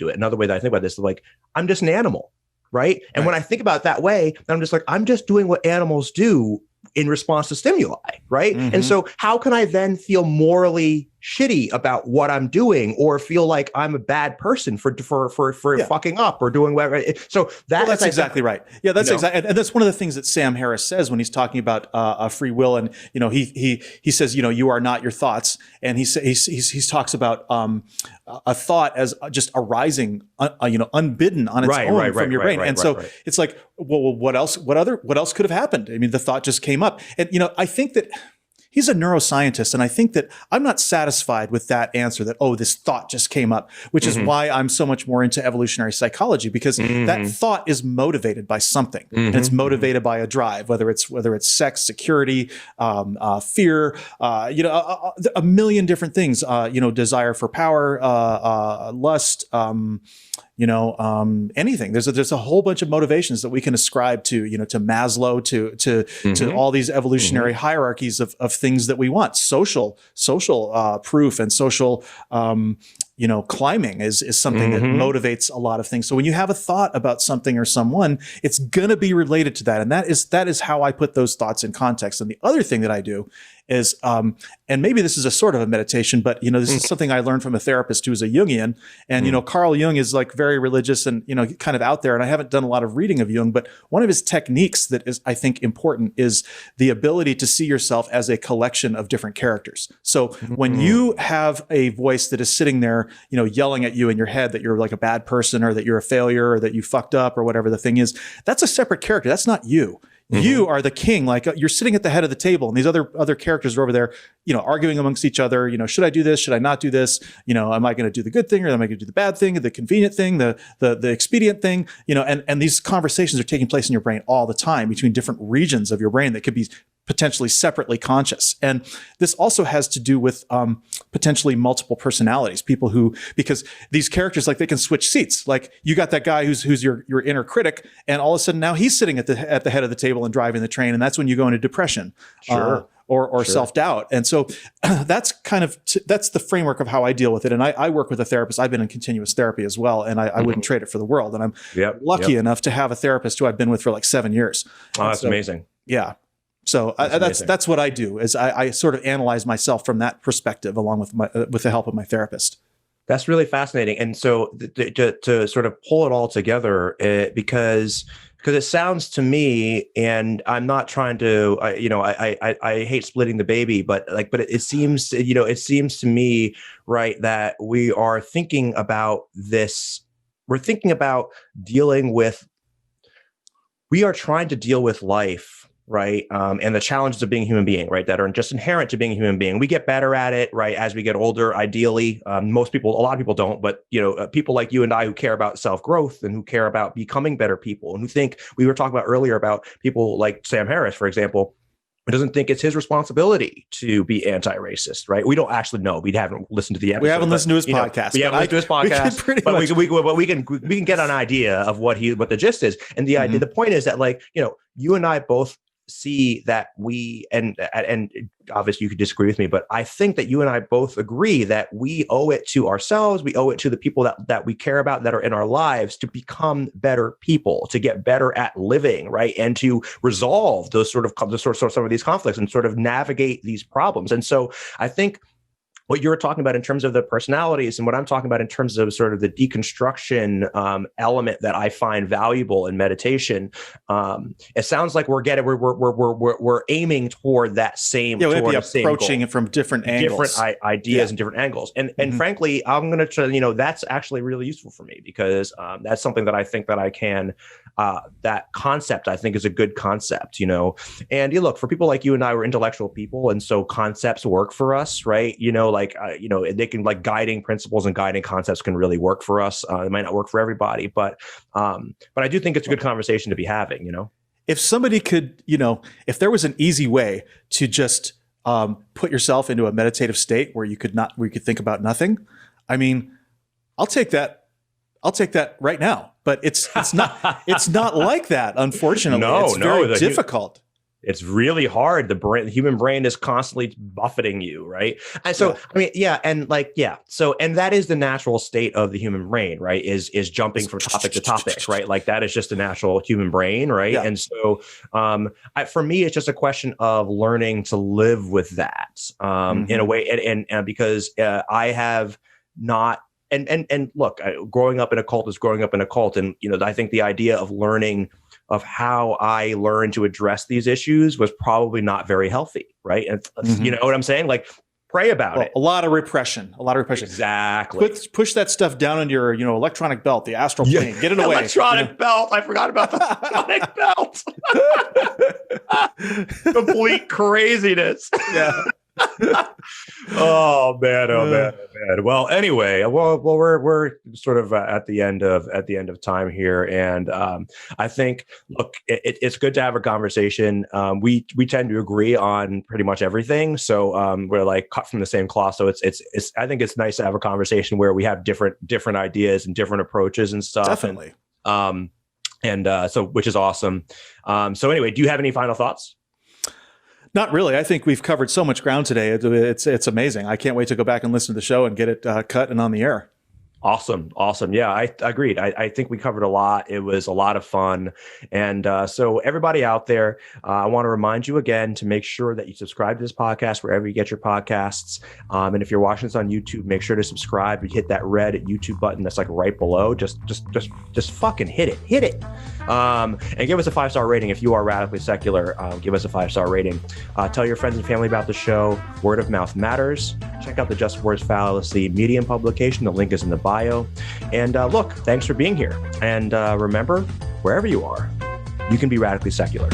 it. Another way that I think about this is like, I'm just an animal, right? And when I think about it that way, I'm just like, I'm just doing what animals do in response to stimuli, right? And so how can I then feel morally shitty about what I'm doing, or feel like I'm a bad person for fucking up or doing whatever? So that's exactly right. Yeah, that's exactly, and that's one of the things that Sam Harris says when he's talking about free will, and he says you are not your thoughts, and he talks about a thought as just arising unbidden on its own from your brain, and so it's like, well, what else could have happened? I mean, the thought just came up, and I think that he's a neuroscientist, and I think that I'm not satisfied with that answer that, this thought just came up, which is why I'm so much more into evolutionary psychology, because that thought is motivated by something, and it's motivated by a drive, whether it's sex, security, fear, a million different things, desire for power, lust, anything. There's a whole bunch of motivations that we can ascribe to Maslow, to all these evolutionary hierarchies of things that we want. Social proof and social, climbing is something that motivates a lot of things. So when you have a thought about something or someone, it's going to be related to that. And that is how I put those thoughts in context. And the other thing that I do is, and maybe this is a sort of a meditation, but this is something I learned from a therapist who is a Jungian, and Carl Jung is like very religious and kind of out there. And I haven't done a lot of reading of Jung, but one of his techniques that is, I think, important is the ability to see yourself as a collection of different characters. So when you have a voice that is sitting there, yelling at you in your head that you're like a bad person, or that you're a failure, or that you fucked up, or whatever the thing is, that's a separate character. That's not you. You are the king. Like you're sitting at the head of the table, and these other characters are over there, arguing amongst each other. Should I do this? Should I not do this? Am I going to do the good thing, or am I going to do the bad thing, the convenient thing, the expedient thing? And these conversations are taking place in your brain all the time between different regions of your brain that could be potentially separately conscious. And this also has to do with potentially multiple personalities, because these characters, like, they can switch seats. Like you got that guy who's your inner critic, and all of a sudden now he's sitting at the head of the table and driving the train, and that's when you go into depression. Or self-doubt. And so that's that's the framework of how I deal with it. And I work with a therapist. I've been in continuous therapy as well, and I wouldn't trade it for the world. And I'm lucky enough to have a therapist who I've been with for like 7 years. Oh, that's amazing. Yeah. So that's what I do, is I sort of analyze myself from that perspective, along with the help of my therapist. That's really fascinating. And so to sort of pull it all together, because it sounds to me, and I'm not trying to, I hate splitting the baby, but it seems to me, right, that we are thinking about this. We're thinking about we are trying to deal with life, right? And the challenges of being a human being, right? That are just inherent to being a human being. We get better at it, right? As we get older, ideally. A lot of people don't, but people like you and I who care about self-growth and who care about becoming better people, and who think, we were talking about earlier about people like Sam Harris, for example, doesn't think it's his responsibility to be anti-racist, right? We don't actually know. We haven't listened to the episode. We haven't listened to his podcast. We haven't listened to his podcast, but we can get an idea of what the gist is. And the idea, the point is that, like, you and I both see that and obviously you could disagree with me, but I think that you and I both agree that we owe it to ourselves, we owe it to the people that we care about that are in our lives to become better people, to get better at living, right? And to resolve some of these conflicts and sort of navigate these problems. And so I think what you're talking about in terms of the personalities and what I'm talking about in terms of sort of the deconstruction element that I find valuable in meditation, it sounds like we're aiming toward that same. Yeah, we'd be approaching it from different angles, different ideas and different angles. And frankly, I'm going to try. That's actually really useful for me because that's something that I think that I can. That concept I think is a good concept. And you look, for people like you and I, we're intellectual people, and so concepts work for us, right? They can, like, guiding principles and guiding concepts can really work for us. It might not work for everybody, but I do think it's a good conversation to be having. If somebody could, if there was an easy way to just put yourself into a meditative state where you could think about nothing, I mean, I'll take that right now. But it's not like that, unfortunately. It's very difficult. It's really hard. The human brain is constantly buffeting you, right? And so, I mean, and that is the natural state of the human brain, right? Is jumping from topic to topic, right? Like, that is just the natural human brain, right? Yeah. And so, for me, it's just a question of learning to live with that in a way, and because I have not. And look, growing up in a cult is growing up in a cult. And, I think the idea of learning of how I learned to address these issues was probably not very healthy. Right. And you know what I'm saying? Like, pray about it. A lot of repression. Exactly. Push that stuff down in your, electronic belt, the astral plane. Get it away. Electronic belt. I forgot about the electronic belt. Complete craziness. Yeah. Oh man. Well, anyway, we're sort of at the end of time here, and I think, look, it's good to have a conversation. We tend to agree on pretty much everything, so we're like cut from the same cloth. So it's I think it's nice to have a conversation where we have different ideas and different approaches and stuff. Definitely. So which is awesome. So anyway, do you have any final thoughts? Not really. I think we've covered so much ground today. It's amazing. I can't wait to go back and listen to the show and get it cut and on the air. Awesome. Yeah, I agreed. I think we covered a lot. It was a lot of fun. And so everybody out there, I want to remind you again to make sure that you subscribe to this podcast wherever you get your podcasts. And if you're watching this on YouTube, make sure to subscribe. You hit that red YouTube button that's like right below. Just fucking hit it. Hit it. And give us a 5-star rating. If you are radically secular, give us a 5-star rating. Tell your friends and family about the show. Word of mouth matters. Check out the Just Words Fallacy Medium publication. The link is in the bio. And look, thanks for being here. And remember, wherever you are, you can be radically secular.